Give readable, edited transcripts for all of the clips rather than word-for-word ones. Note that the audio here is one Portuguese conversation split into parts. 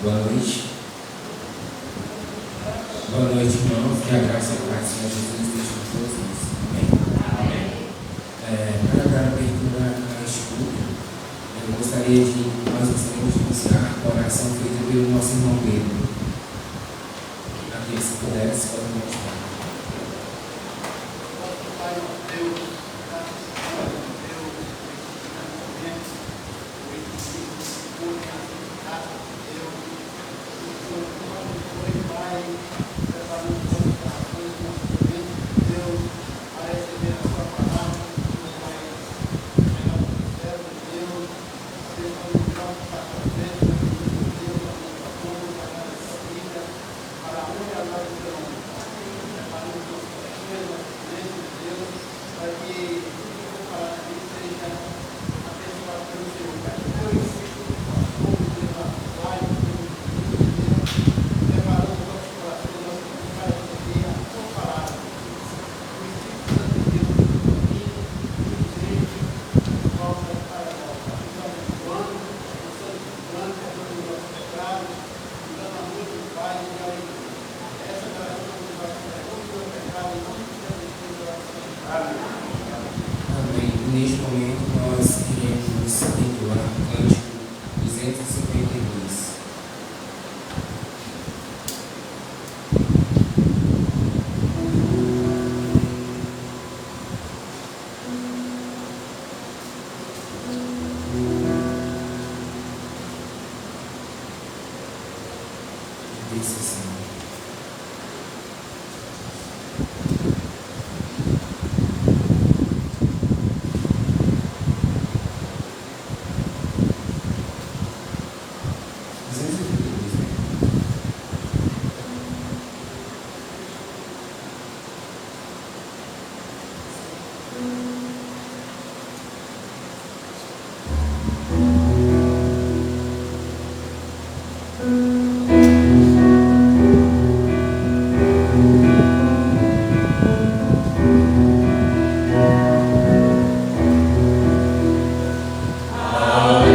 Boa noite. Boa noite, irmãos. Que a graça e a paz do Senhor Jesus estejam com todos nós. Amém? Para dar abertura a este culto, nós gostaríamos de iniciar a oração feita pelo nosso irmão Pedro. Aqueles que puderem, podem mostrar. Neste momento nós iremos entoar o cântico 252. Diz assim: Deus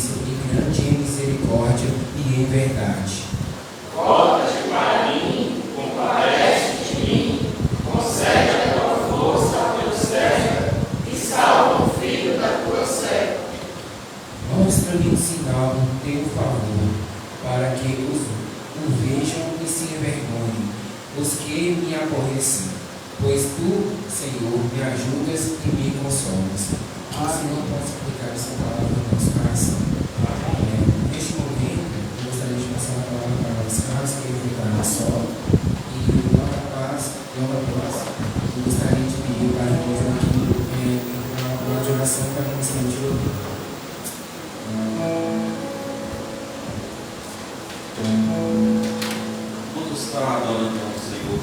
justiça e grande em misericórdia e em verdade. Volta-te para mim, compadece de mim, concede a tua força ao teu servo e salva o filho da tua serva. Mostra-me um sinal do teu favor, para que o vejam e se envergonhem os que me aborrecem. Pois tu, Senhor, me ajudas e me consolas. Que o Senhor possa aplicar essa palavra no nosso coração. Neste momento, eu gostaria de passar a palavra para o nosso Carlos, que ele ficará na sola. E em nome da paz, em nome da paz, eu gostaria de pedir para a irmã aqui uma de oração para a nossa de louvor. Vamos estar adorando ao Senhor,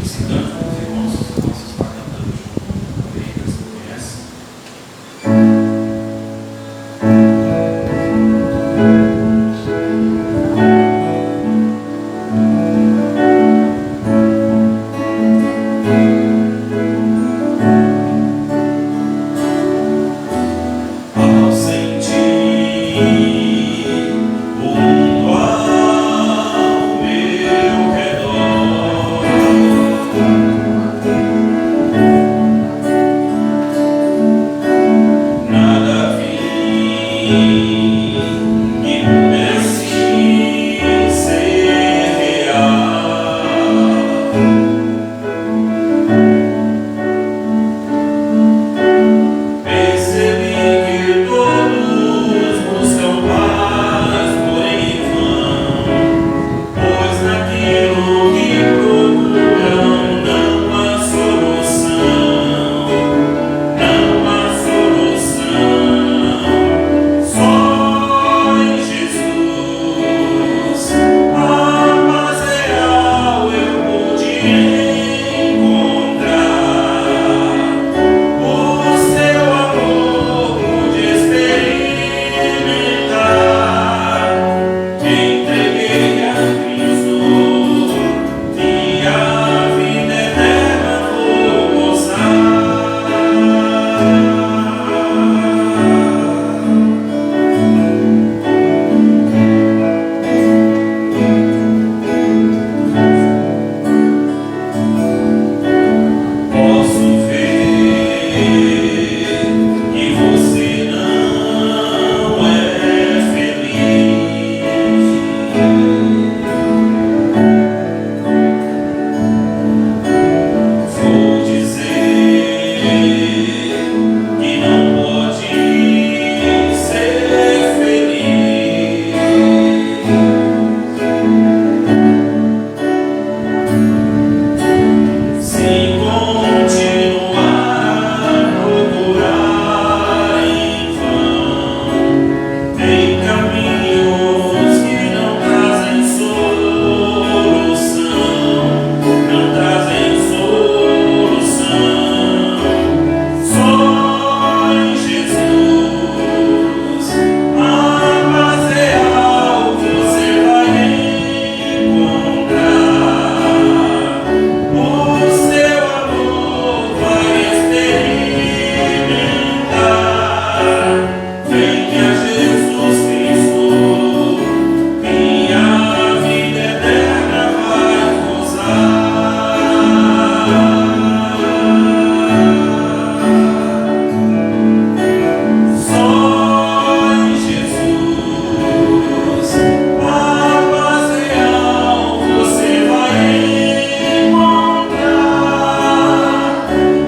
ensinando os irmãos, os nossos está cantando junto, bem que você conhece. Ao sentir o mundo ao meu redor, nada vi que pudesse ser real. Percebi que todos buscam paz, porém em vão, pois naquilo que procuram não há solução, não há solução. Só em Jesus a paz real eu pude encontrar. O seu amor pude experimentar. Entreguei a Cristo, minha vida eterna vou gozar. Posso ver que você não é feliz. Vou dizer que não pode ser feliz. Se continuar a procurar em vão, tem caminhos que não trazem solução, não trazem solução. Só em Jesus a paz real você vai encontrar. O seu amor vai experimentar. Venha Jesus Cristo, minha vida eterna vai gozar. Só em Jesus a paz real você vai encontrar.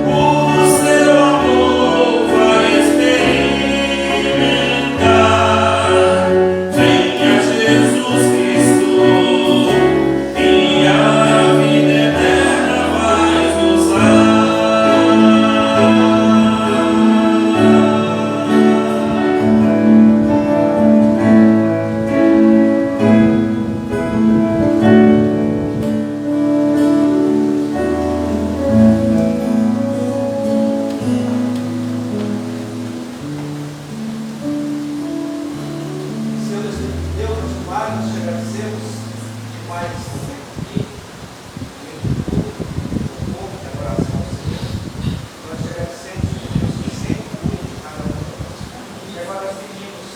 O seu amor vai experimentar. Venha Jesus Cristo, minha vida eterna vai gozar. Senhor Deus, nosso Pai, nós te agradecemos demais aqui, no povo de adoração, Senhor. Nós te agradecemos, Deus, que sempre cuida de cada um de nós. E agora nós pedimos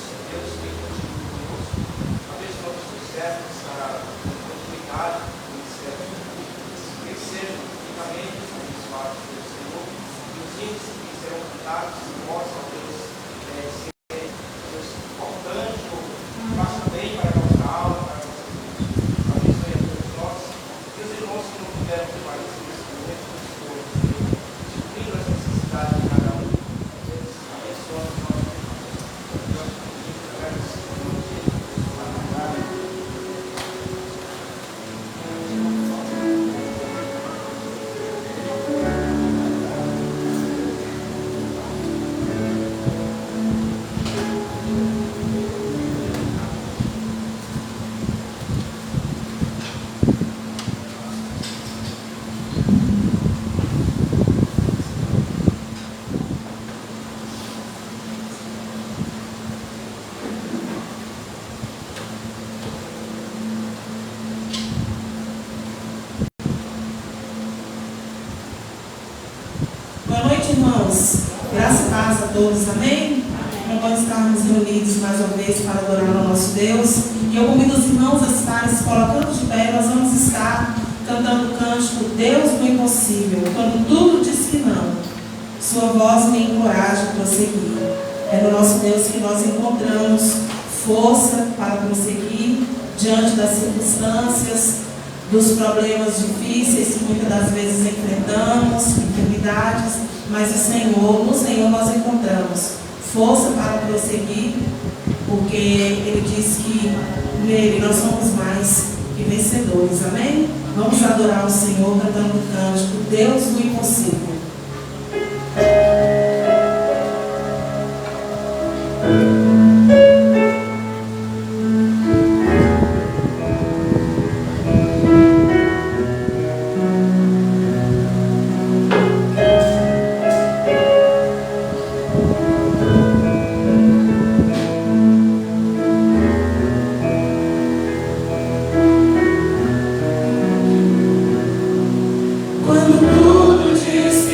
todos, amém? Não vamos estarmos reunidos mais uma vez para adorar o nosso Deus. E eu convido os irmãos a estarem se colocando de pé. Nós vamos estar cantando o cântico Deus do Impossível. Quando tudo diz que não, sua voz me encoraja a prosseguir. É no nosso Deus que nós encontramos força para prosseguir diante das circunstâncias, dos problemas difíceis que muitas das vezes enfrentamos, enfermidades, mas no Senhor nós encontramos força para prosseguir, porque Ele diz que nele nós somos mais que vencedores, amém? Vamos adorar o Senhor cantando o cântico Deus do Impossível. Quando tudo diz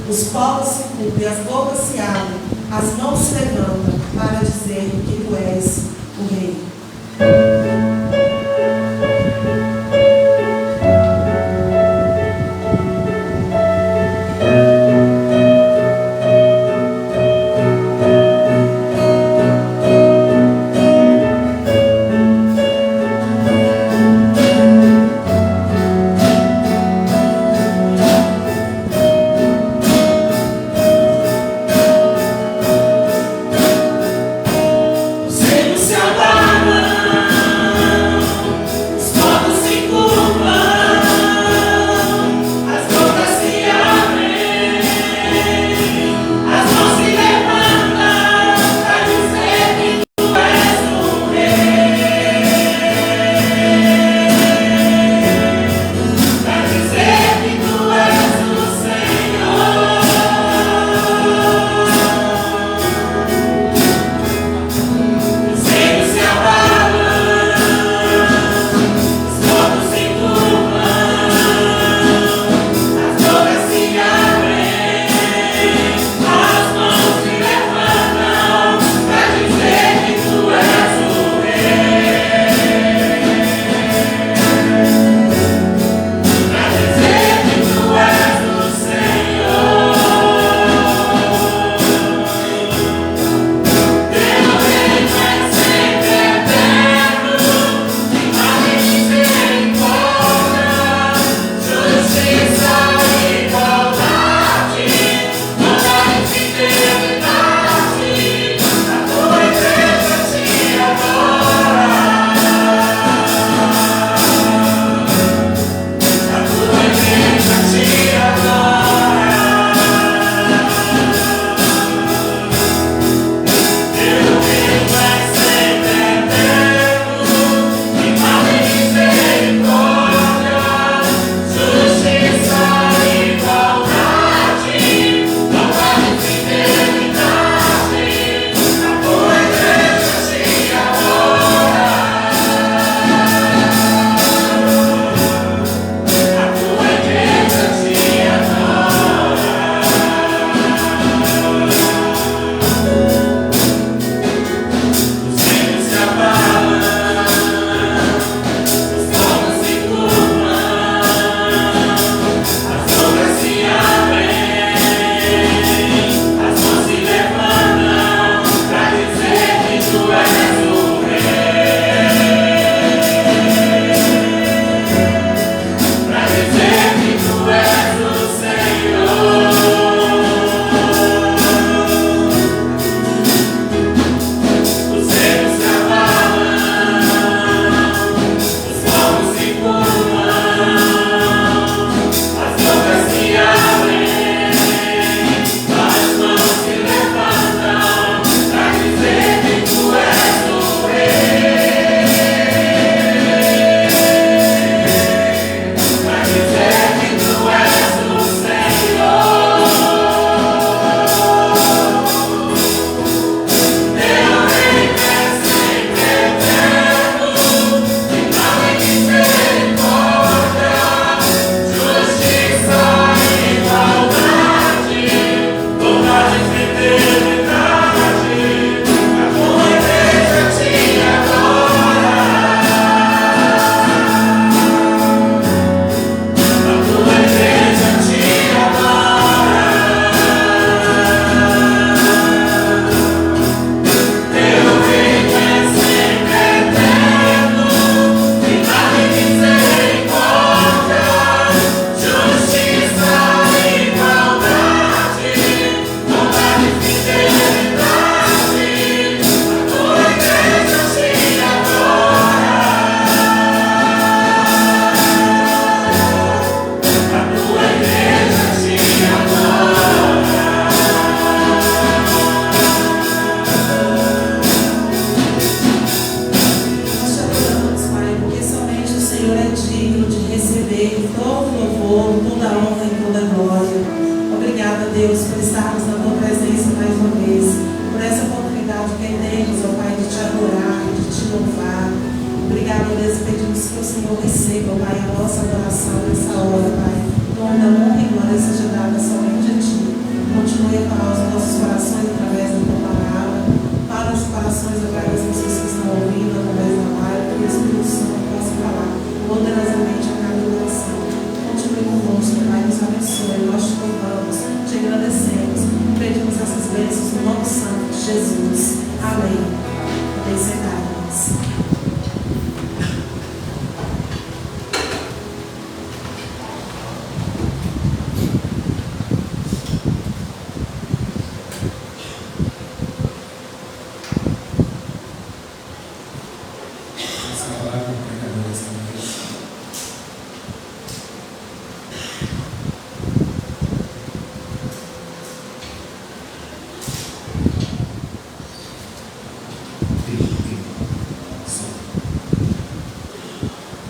Os povos se cumprem, as bocas se abrem, as mãos se levantam para dizer que tu és o Rei.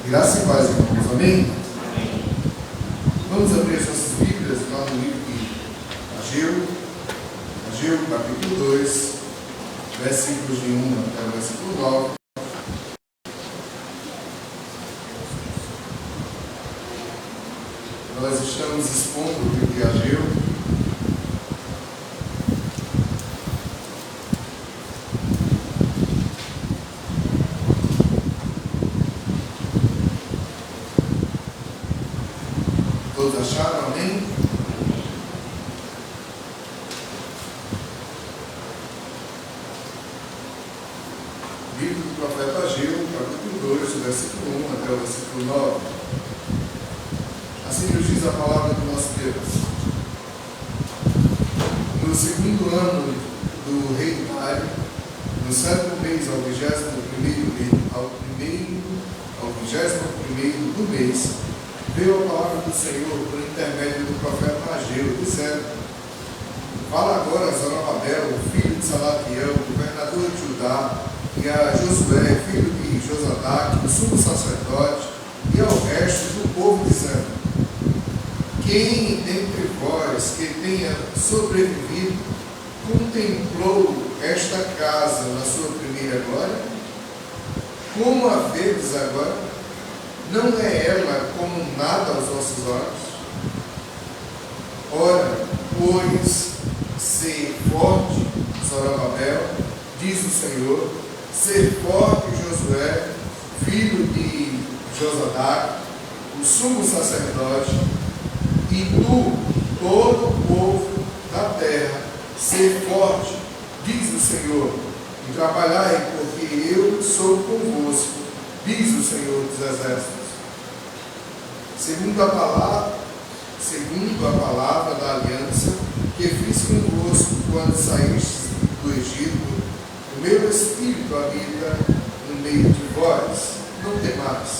Graça e paz, irmãos. Amém? Vamos abrir as nossas Bíblias lá no livro de Ageu, capítulo 2, versículos de 1 até o versículo 9. Nós estamos expondo o livro de Ageu. Todos acharam? Amém? Livro do profeta Ageu, capítulo 2, versículo 1 até o versículo 9. Assim nos diz a palavra do nosso Deus. No segundo ano do rei Dário, no 7º mês, ao 21º do mês, veio a palavra do Senhor por intermédio do profeta Ageu, dizendo: fala agora a Zorobabel, filho de Salatiel, governador de Judá, e a Josué, filho de Josadaque, o sumo sacerdote, e ao resto do povo, dizendo: quem dentre vós que tenha sobrevivido contemplou esta casa na sua primeira glória? Como a vedes agora? Não é ela como nada aos vossos olhos? Ora, pois, ser forte, Zorobabel, diz o Senhor, ser forte, Josué, filho de Josadaque, o sumo sacerdote, e tu, todo o povo da terra, ser forte, diz o Senhor, e trabalhai, porque eu sou convosco, diz o Senhor dos Exércitos. Segundo a palavra da aliança que fiz convosco quando saístes do Egito, o meu Espírito habita no meio de vós, não temais.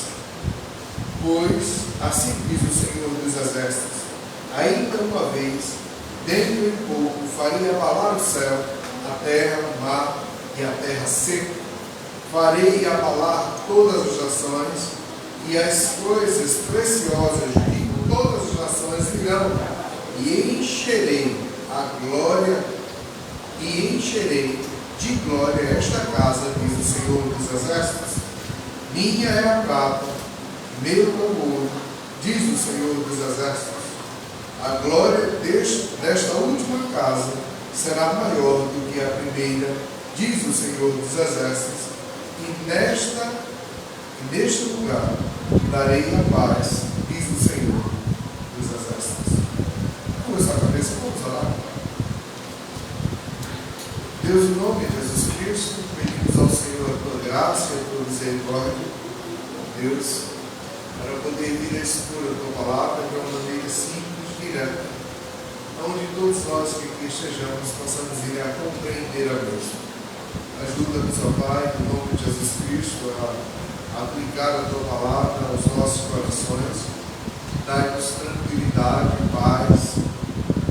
Pois, assim diz o Senhor dos Exércitos, ainda uma vez, dentro de pouco, farei abalar o céu, a terra, o mar e a terra seca. Farei abalar todas as nações, e as coisas preciosas de todas as nações virão, e encherei de glória esta casa, diz o Senhor dos Exércitos. Minha é a prata, meu louvor, diz o Senhor dos Exércitos. A glória desta última casa será maior do que a primeira, diz o Senhor dos Exércitos. E neste lugar darei a paz, diz o Senhor dos Exércitos. Vamos a cabeça, vamos orar. Deus, em nome de Jesus Cristo, pedimos ao Senhor a tua graça e a tua misericórdia, Deus, para poder vir a expor a tua palavra de uma maneira simples, direta, onde todos nós que aqui estejamos possamos ir a compreender a mesma. Ajuda-nos, ó Pai, em nome de Jesus Cristo, a aplicar a tua palavra aos nossos corações. Dai-nos tranquilidade, paz.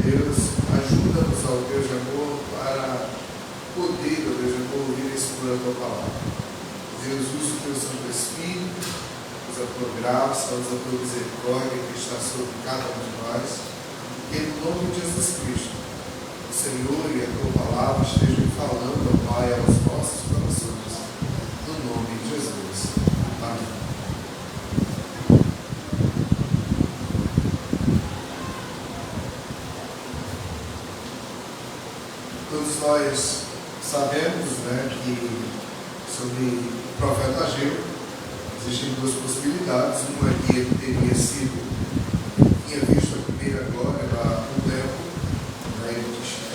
Deus, ajuda-nos, ó Deus de amor, para poder, ó Deus de amor, ouvir e expor a tua palavra. Deus, usa o teu Santo Espírito, usa a tua graça, usa a tua misericórdia que está sobre cada um de nós. Que em nome de Jesus Cristo, o Senhor e a tua palavra estejam falando, ó Pai, aos nossos corações. No nome de Jesus. Amém. Todos nós sabemos, que sobre o profeta Ageu existem duas possibilidades. Uma é que ele tinha visto a primeira glória lá no templo, ele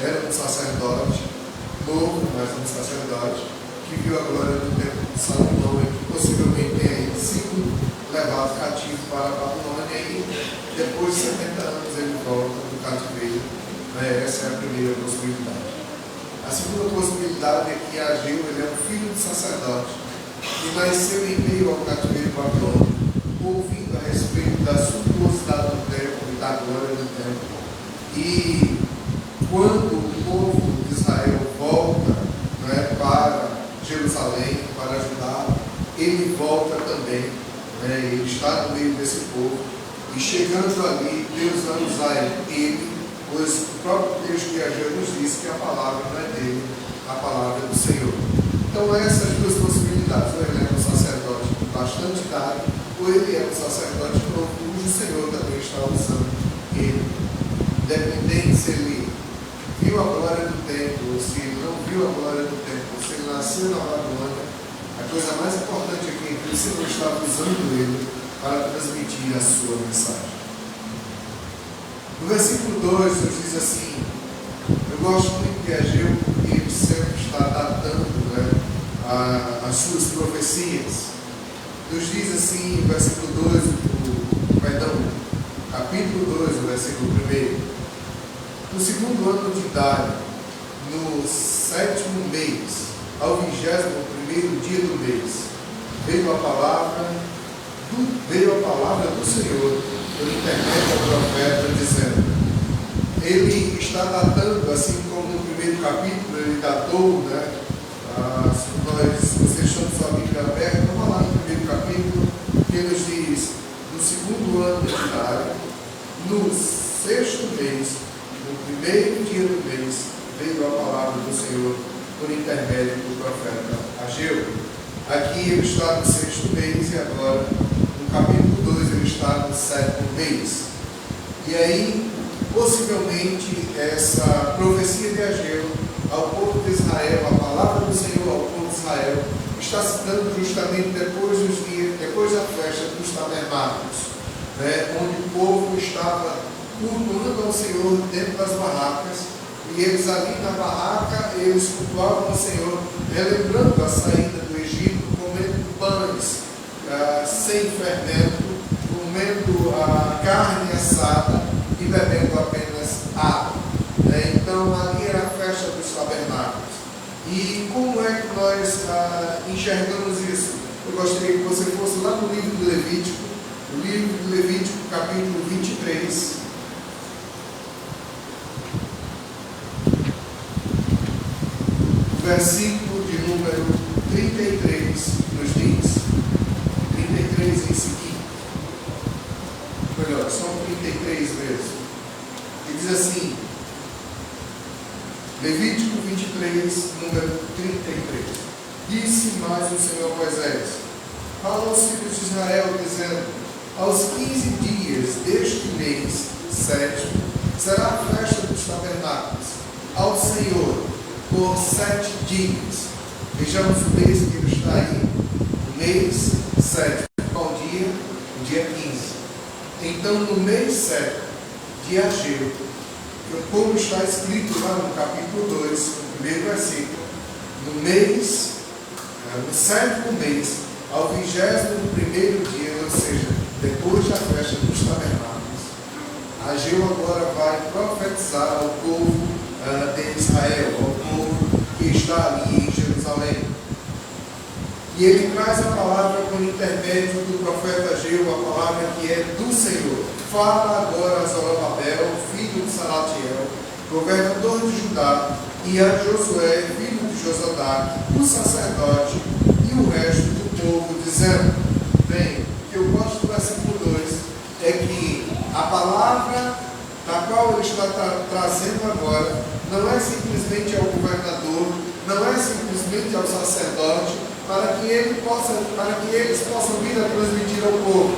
era um sacerdote novo, mas um sacerdote que viu a glória do templo de Salomão e que possivelmente tenha sido levado cativo para a Babilônia e depois de 70 anos ele volta do cativeiro. Essa é a primeira possibilidade. A segunda possibilidade é que Ageu ele é um filho de sacerdote que nasceu em meio ao cativeiro babilônico, ouvindo a respeito da suntuosidade do templo e da glória do templo. E quando o povo de Israel volta para Jerusalém para ajudar, ele volta também Ele está no meio desse povo. E chegando ali, Deus vai usar ele, pois o próprio texto de Ageu nos diz que a palavra não é dele, a palavra é do Senhor. Então, essas duas possibilidades: ou ele é um sacerdote com bastante idade, ou ele é um sacerdote novo, cujo Senhor também está usando ele. Independente se ele viu a glória do templo, ou se ele não viu a glória do templo, se ele nasceu na Babilônia, a coisa mais importante aqui é que o Senhor estava usando ele para transmitir a sua mensagem. No versículo 2 nos diz assim: eu gosto muito de Ageu porque ele sempre está datando, as suas profecias. Nos diz assim, versículo 2, capítulo 2, versículo 1: no segundo ano de idade, no 7º mês, ao 21º dia do mês, veio a palavra do Senhor por intermédio do profeta, dizendo. Ele está datando, assim como no primeiro capítulo ele datou, se vocês estão com sua Bíblia aberta, vamos lá no primeiro capítulo, que nos diz: no segundo ano de idade, no 6º mês, no primeiro dia do mês, veio a palavra do Senhor por intermédio do profeta Ageu. Aqui ele está no 6º mês e agora no capítulo 2 ele está no 7º mês. E aí, possivelmente, essa profecia de Ageu ao povo de Israel, a palavra do Senhor ao povo de Israel, está se dando justamente depois da festa dos tabernáculos, onde o povo estava cultuando ao Senhor dentro das barracas, e eles ali na barraca, eles cultuavam ao Senhor, relembrando a saída do Egito, comendo pães sem fermento, comendo a carne assada e bebendo apenas água. Então ali era a festa dos tabernáculos. E como é que nós enxergamos isso? Eu gostaria que você fosse lá no livro de Levítico, o livro de Levítico, capítulo 23. Versículo de número 33 nos diz, 33 em seguida, melhor, são 33 mesmo, e diz assim, Levítico 23, número 33, disse mais o Senhor a Moisés: fala aos filhos de Israel, dizendo, aos 15 dias deste mês 7º, será a festa dos tabernáculos ao Senhor, por 7 dias. Vejamos o mês que ele está aí. O mês 7. Qual dia? O dia 15. Então, no mês 7 de Ageu, como está escrito lá no capítulo 2, no primeiro versículo, no 7º mês, ao 21º dia, ou seja, depois da festa dos tabernáculos, Ageu agora vai profetizar ao povo de Israel, ao povo que está ali em Jerusalém. E ele traz a palavra por intermédio do profeta Ageu, a palavra que é do Senhor. Fala agora a Zorobabel, filho de Salatiel, governador de Judá, e a Josué, filho de Josadac, o sacerdote, e o resto do povo, dizendo. Bem, o que eu gosto do versículo 2 é que a palavra da qual ele está trazendo agora, não é simplesmente ao governador, não é simplesmente ao sacerdote, para que eles possam vir a transmitir ao povo.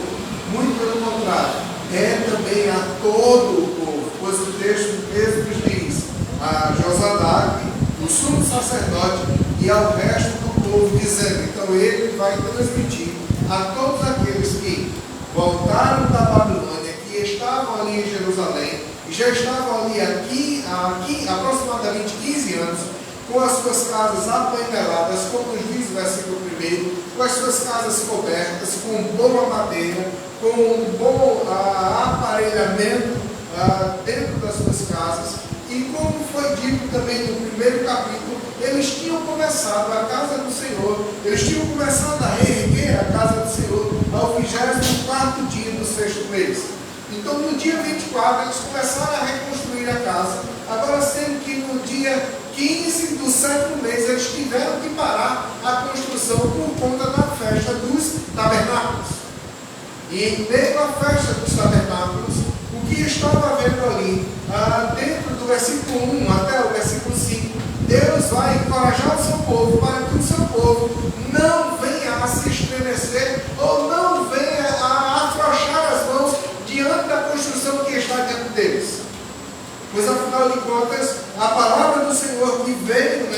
Muito pelo contrário, é também a todo o povo, pois o texto mesmo nos diz, a Josadac, o sumo sacerdote, e ao resto do povo, dizendo, então ele vai transmitir a todos aqueles que voltaram da Babilônia, que estavam ali em Jerusalém, e já estavam ali aqui aproximadamente 15 anos, com as suas casas apaineladas, como nos diz o versículo 1, com as suas casas cobertas, com boa madeira, com um bom aparelhamento dentro das suas casas, e como foi dito também no primeiro capítulo, eles tinham começado a casa do Senhor, eles tinham começado a reerguer a casa do Senhor ao 24º dia do 6º mês. Então, no dia 24, eles começaram a reconstruir a casa. Agora, sendo que no dia 15 do 7º mês, eles tiveram que parar a construção por conta da festa dos tabernáculos. E em meio à festa dos tabernáculos, o que estava vendo ali, dentro do versículo 1 até o versículo 5, Deus vai encorajar o seu povo para que o seu povo não venha a se estremecer ou não venha a afrouxar as mãos diante da construção que está diante deles. Pois afinal de contas, a palavra do Senhor que veio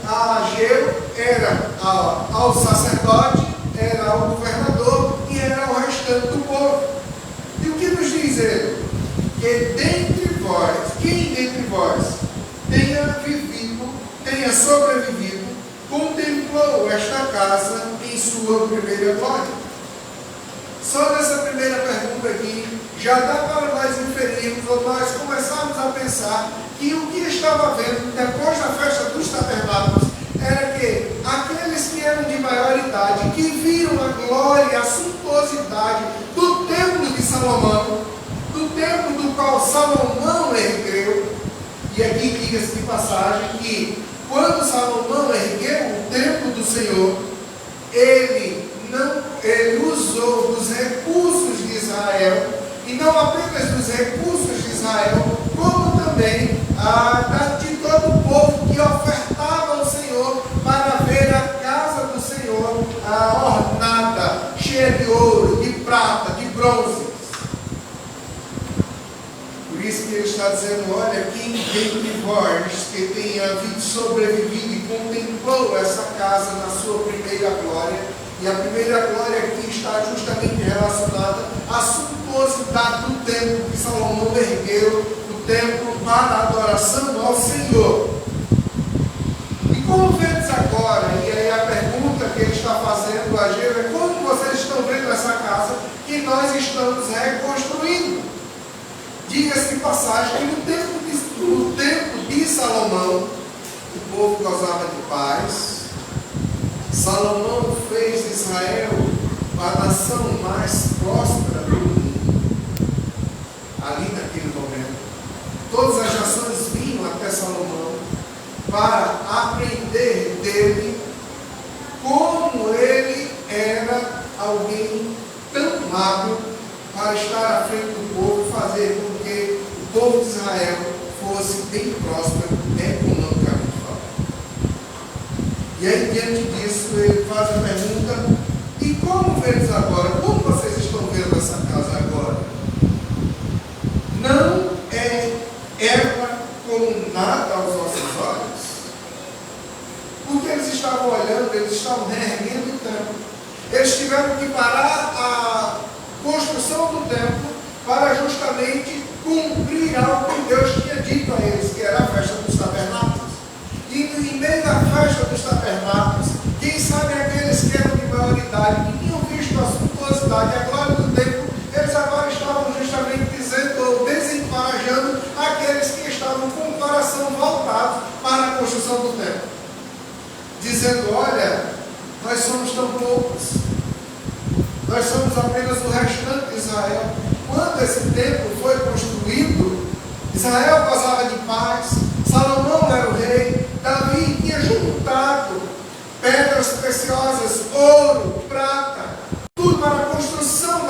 a Ageu era ao sacerdote, era ao governador e era ao restante do povo. E o que nos diz ele? Que dentre vós, quem dentre vós tenha sobrevivido, contemplou esta casa em sua primeira glória. Só nessa primeira pergunta aqui, já dá para nós inferirmos, ou nós começarmos a pensar que o que estava vendo depois da festa dos tabernáculos era que aqueles que eram de maior idade, que viram a glória, a suntuosidade do templo de Salomão, do templo do qual Salomão ergueu, e aqui diga-se de passagem que quando Salomão ergueu o templo do Senhor, ele usou dos recursos de Israel, e não apenas dos recursos de Israel, como também de todo o povo que ofertava ao Senhor para ver a casa do Senhor ornada, cheia de ouro, de prata, de bronze. Por isso que ele está dizendo, olha, quem dentre vós que tenha sobrevivido e contemplou essa casa na sua primeira glória, e a primeira glória aqui está justamente relacionada à suntuosidade do templo que Salomão ergueu, o templo para a adoração ao Senhor. E como vemos agora, e aí a pergunta que ele está fazendo a Ageu é como vocês estão vendo essa casa que nós estamos reconstruindo? Diga-se de passagem que no tempo de Salomão, o povo gozava de paz. Salomão fez de Israel a nação mais próspera do mundo. Ali naquele momento, todas as nações vinham até Salomão para aprender dele como ele era alguém tão hábil para estar à frente do povo, fazer com que o povo de Israel fosse bem próspero economicamente falando. E aí, diante disso, ele faz a pergunta: e como vemos agora? Como vocês estão vendo essa casa agora? Não é ela como nada aos nossos olhos? Porque eles estavam olhando, eles estavam reerguendo o templo. Eles tiveram que parar a construção do templo para justamente cumprir algo que Deus tinha dito a eles, que era a festa dos tabernáculos. E em meio da festa dos tabernáculos, quem sabe aqueles que eram de maior idade, que tinham visto a suntuosidade e a glória do templo, eles agora estavam justamente dizendo, ou desencorajando aqueles que estavam com o coração voltado para a construção do templo, dizendo: olha, nós somos tão poucos, nós somos apenas o restante de Israel. Quando esse templo foi construído, Israel gozava de paz, Salomão era o rei, Davi tinha juntado pedras preciosas, ouro, prata, tudo para a construção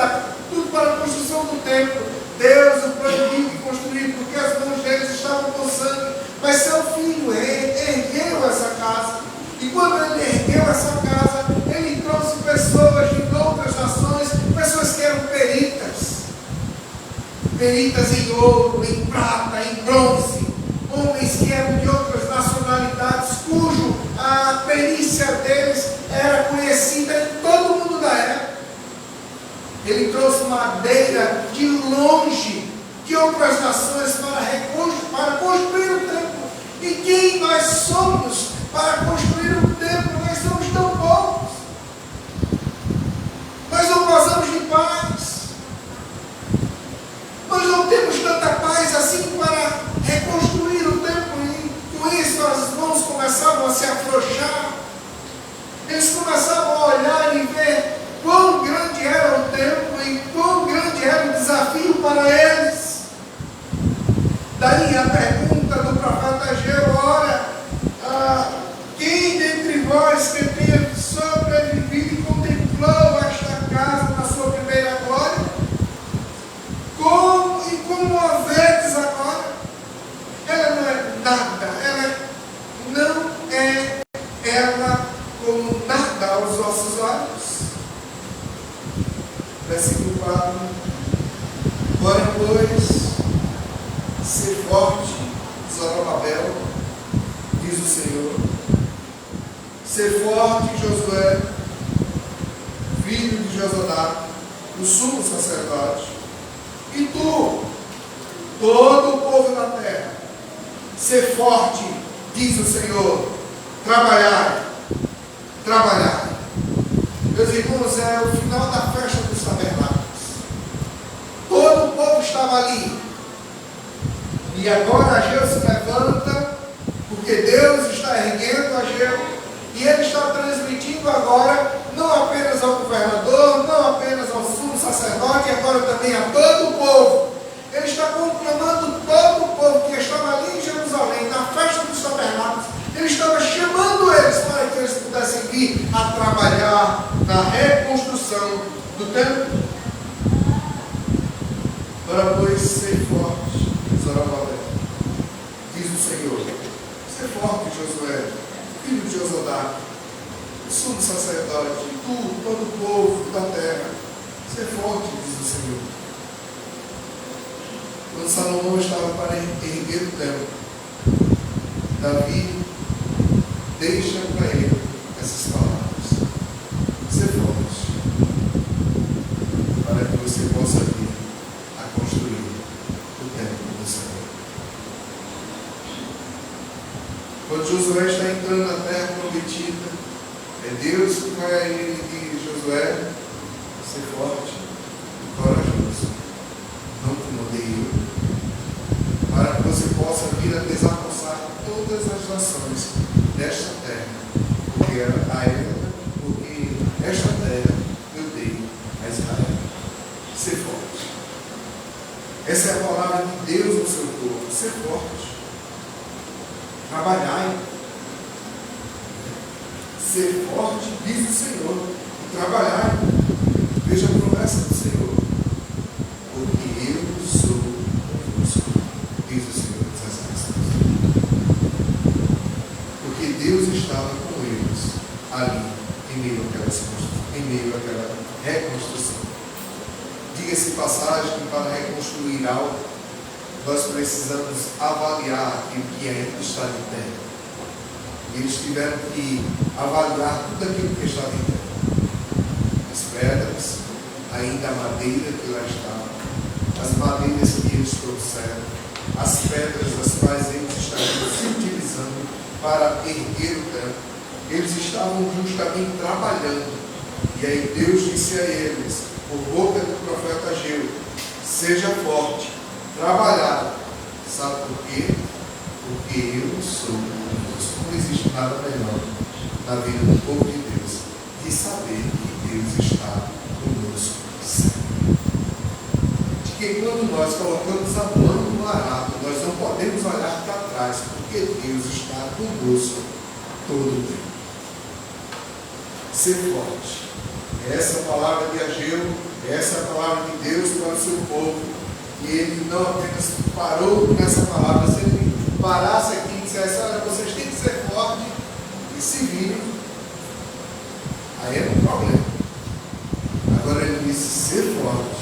do templo. Deus o proibiu de construir, porque as mãos deles estavam com sangue, mas seu filho ergueu essa casa. E quando ele ergueu essa casa, ele trouxe pessoas de outras nações, pessoas que eram peritas em ouro, em prata, em bronze, homens que eram de outras nacionalidades, a perícia deles era conhecida em todo o mundo da época. Ele trouxe madeira de longe, de outras nações, para construir o templo. E quem nós somos para construir um templo? Nós somos tão poucos. Nós não gozamos de paz. Nós não temos tanta paz assim para reconstruir o templo. E com isso as mãos começavam a se afrouxar. Eles começavam a olhar e ver quão grande era o templo e quão grande era o desafio para eles. Daí a pergunta do profeta Ageu: ora, quem dentre vós que tenha sobrevivido e contemplou esta casa na sua primeira glória? Senhor. Ser forte, Josué, filho de Josadac, o sumo sacerdote. E tu, todo o povo da terra, ser forte, diz o Senhor. Trabalhar, trabalhar. Meus irmãos, é o final da festa dos tabernáculos. Todo o povo estava ali. E agora Ageu se levanta, porque Deus está erguendo Ageu, e ele está transmitindo agora, não apenas ao governador, não apenas ao sumo sacerdote, e agora também a todo o povo. Ele está conclamando todo o povo que estava ali em Jerusalém, na festa dos tabernáculos. Ele estava chamando eles para que eles pudessem vir a trabalhar na reconstrução do templo. Para, pois, ser forte, Zorobabel, diz o Senhor. Ser forte, Josué, filho de Josadac, o sumo sacerdote, tu, todo o povo da terra. Ser forte, diz o Senhor. Quando Salomão estava para erguer o templo, Davi deixa para ele essas palavras. Ser forte, para que você possa vir a construir o templo do Senhor. Quando Josué está entrando na terra prometida, é Deus que vai a ele e diz: Josué, ser forte e corajoso. Não te mandei eu, para que você possa vir a desapossar todas as nações desta terra, porque esta terra eu dei a Israel. Ser forte. Essa é a palavra de Deus no seu povo. Ser forte. Trabalhai. Ser forte, diz o Senhor. E trabalhai. Veja a promessa do Senhor. Porque eu sou convosco, diz o Senhor dos Exércitos. Porque Deus estava com eles ali, em meio àquela reconstrução. Diga-se passagem que para reconstruir algo, nós precisamos avaliar aquilo que ainda está de pé. Eles tiveram que avaliar tudo aquilo que estava em pé. As pedras, ainda a madeira que lá estava, as madeiras que eles trouxeram, as pedras das quais eles estavam se utilizando para erguer o templo. Eles estavam justamente trabalhando. E aí Deus disse a eles, por boca do profeta Ageu: seja forte, trabalhar. Sabe por quê? Porque eu sou convosco. Não existe nada melhor na vida do povo de Deus de saber que Deus está conosco sempre. De que quando nós colocamos a mão no arado, nós não podemos olhar para trás, porque Deus está conosco todo o tempo. Ser forte. Essa é a palavra de Ageu, essa é a palavra de Deus para o seu povo. E ele não apenas parou nessa palavra, se ele parasse aqui e dissesse: olha, vocês têm que ser fortes e se virem, aí é um problema. Agora ele disse: ser forte,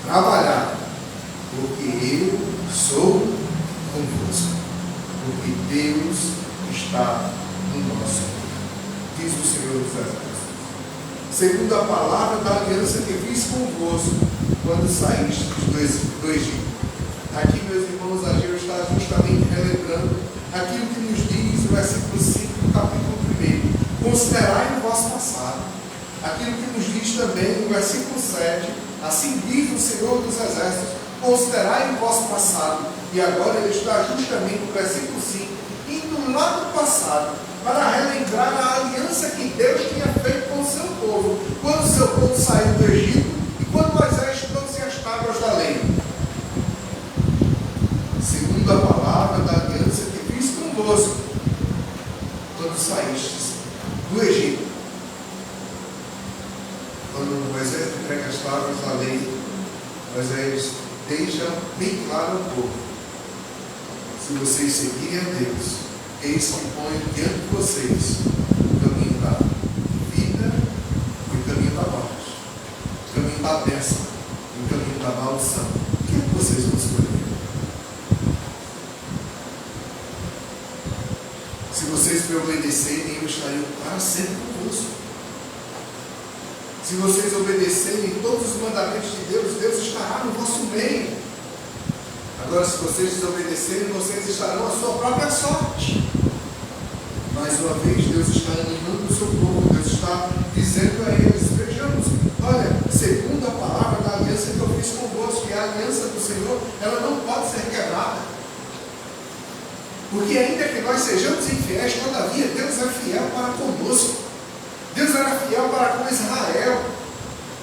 trabalhar, porque eu sou convosco, porque Deus está no nosso meio, diz o Senhor dos Exércitos. Segundo a palavra da aliança que fiz convosco quando saíste do Egito. Aqui, meus irmãos, Ageu está justamente relembrando aquilo que nos diz o versículo 5 do capítulo 1. Considerai o vosso passado. Aquilo que nos diz também o versículo 7. Assim diz o Senhor dos Exércitos: considerai o vosso passado. E agora ele está justamente no versículo 5, indo lá no passado, para relembrar a aliança que Deus tinha feito com o seu povo, quando o seu povo saiu do Egito e quando Moisés trouxe as tábuas da lei. Segundo a palavra da aliança que fiz convosco, quando saístes do Egito. Quando Moisés entrega as tábuas da lei, Moisés deixa bem claro ao povo: se vocês seguirem a Deus, eis que põe diante de vocês o caminho da vida e o caminho da morte, o caminho da bênção e o caminho da maldição. O que é que vocês vão escolher? Se vocês me obedecerem, eu estarei para sempre convosco. Se vocês obedecerem todos os mandamentos de Deus, Deus estará no vosso meio. Agora, se vocês desobedecerem, vocês estarão à sua própria sorte. Mais uma vez, Deus está animando o seu povo. Deus está dizendo a eles: vejamos, olha, segundo a palavra da aliança que eu fiz convosco, que é a aliança do Senhor, ela não pode ser quebrada. Porque ainda que nós sejamos infiéis, todavia Deus é fiel para conosco. Deus era fiel para com Israel.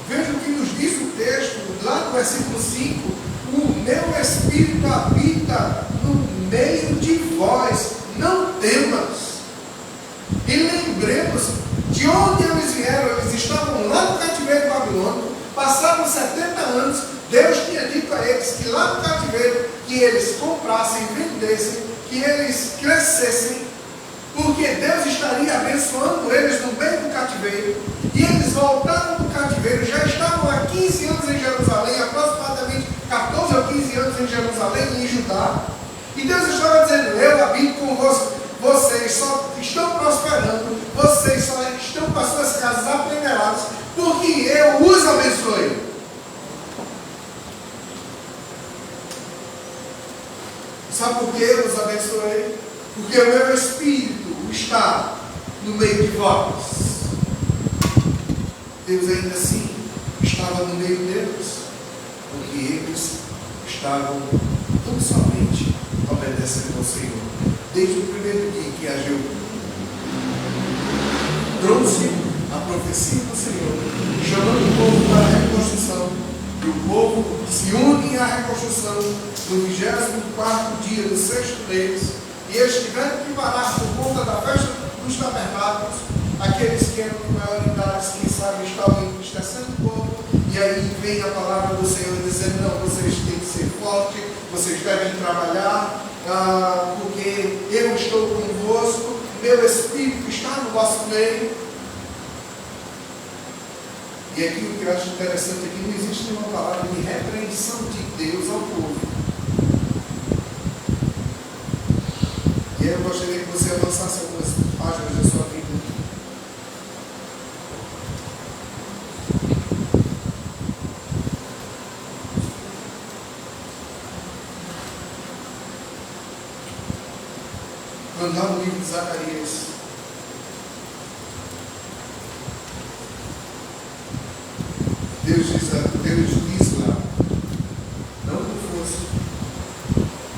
Veja o que nos diz o texto, lá no versículo 5: o meu Espírito habita no meio de vós, não temas. E lembremos de onde eles vieram. Eles estavam lá no cativeiro babilônico, passaram 70 anos. Deus tinha dito a eles que lá no cativeiro, que eles comprassem, vendessem, que eles crescessem, porque Deus estaria abençoando eles no meio do cativeiro. E eles voltaram do cativeiro, já estavam há 15 anos em Jerusalém, aproximadamente 14 ou 15 anos em Jerusalém, em Judá. E Deus estava dizendo: eu habito convosco. Vocês só estão prosperando, vocês só estão com as suas casas apeneiradas, porque eu os abençoei. Sabe por que eu os abençoei? Porque o meu Espírito está no meio de vós. Deus ainda assim estava no meio deles, porque eles estavam tão somente obedecendo ao Senhor. Desde o primeiro dia que Ageu trouxe a profecia do Senhor, chamando o povo para a reconstrução, e o povo se une à reconstrução no 24º dia do 6º mês, e eles tiveram que parar por conta da festa dos tabernáculos. Aqueles que eram de maioridades, quem sabe, estavam entristecendo o povo, e aí vem a palavra do Senhor dizendo: não, vocês têm que ser fortes, vocês devem trabalhar, porque eu estou convosco, meu Espírito está no vosso meio. E aqui o que eu acho interessante é que não existe nenhuma palavra de repreensão de Deus ao povo. E aí eu gostaria que você avançasse algumas páginas da sua Bíblia. Quando lá no livro de Zacarias, Deus diz lá: não por força,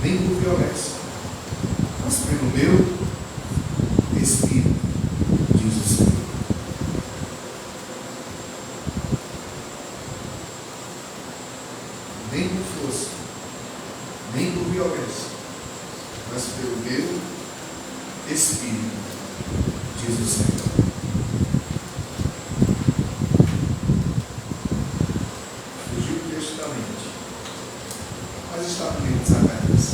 nem por violência, mas pelo meu Espírito, diz o Senhor. Nem por força, nem por violência, mas pelo meu Espírito, diz o Senhor. Fugiu o texto da mente, mas está no livro de Zacarias.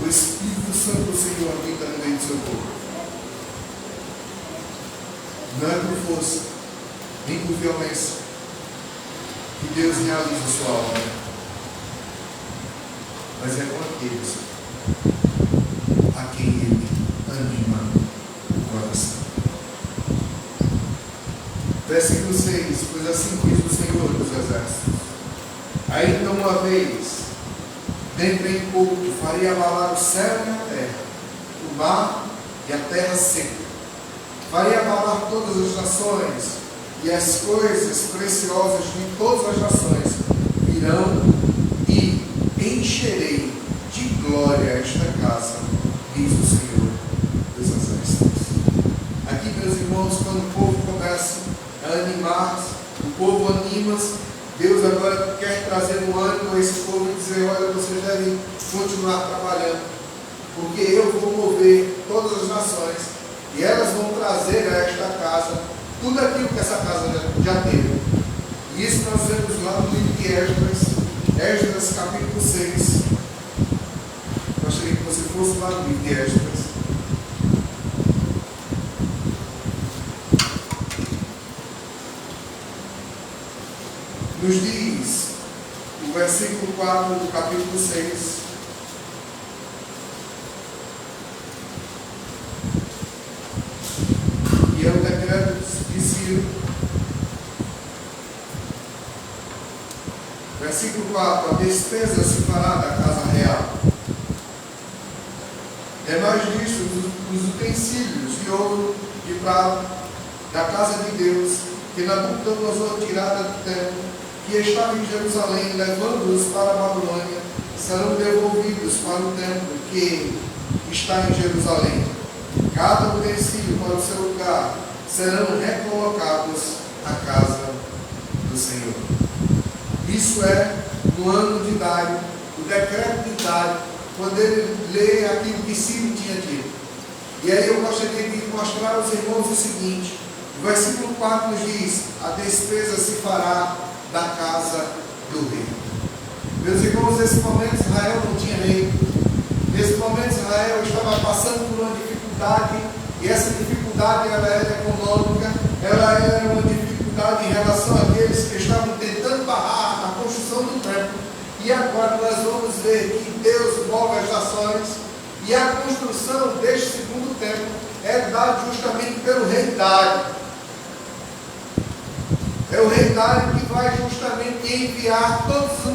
O Espírito Santo do Senhor habita no meio do seu povo. Não é por força, nem por violência, que Deus realiza a sua obra, mas é com aqueles a quem Ele anima o coração. Versículo 6: pois assim diz o Senhor dos Exércitos: ainda uma vez, dentro em pouco, farei abalar o céu e a terra, o mar e a terra seca. Farei abalar todas as nações, e as coisas preciosas de todas as nações virão, e encherei de glória esta casa, diz o Senhor dos Exércitos. Aqui, meus irmãos, quando o povo começa a animar-se, o povo anima-se, Deus agora quer trazer um ânimo a esse povo e dizer: olha, vocês devem continuar trabalhando, porque eu vou mover todas as nações, e elas vão trazer a esta casa tudo aquilo que essa casa já teve. E isso nós vemos lá no livro de Esdras capítulo 6. Gostaria que você fosse lá no livro de Esdras. Nos diz o versículo 4 do capítulo 6: profeta de Ciro. Versículo 4: a despesa se fará da casa real. Demais disso, os utensílios de ouro, de prata, da casa de Deus, que Nabucodonosor tirara do templo, que estava em Jerusalém, levando-os para a Babilônia, serão devolvidos para o templo que está em Jerusalém. Cada utensílio para o seu lugar, serão recolocados à casa do Senhor. Isso é no ano de Dário, o decreto de Dário, quando ele lê aquilo que Ciro tinha dito. E aí eu gostaria de mostrar aos irmãos o seguinte: o versículo 4 nos diz: a despesa se fará da casa do rei. Meus irmãos, nesse momento Israel não tinha rei. Nesse momento Israel estava passando por uma dificuldade, e essa dificuldade ela era econômica, ela era uma dificuldade em relação àqueles que estavam tentando barrar a construção do templo. E agora nós vamos ver que Deus move as nações, e a construção deste segundo templo é dada justamente pelo rei Dário. É o rei Dário que vai justamente enviar todos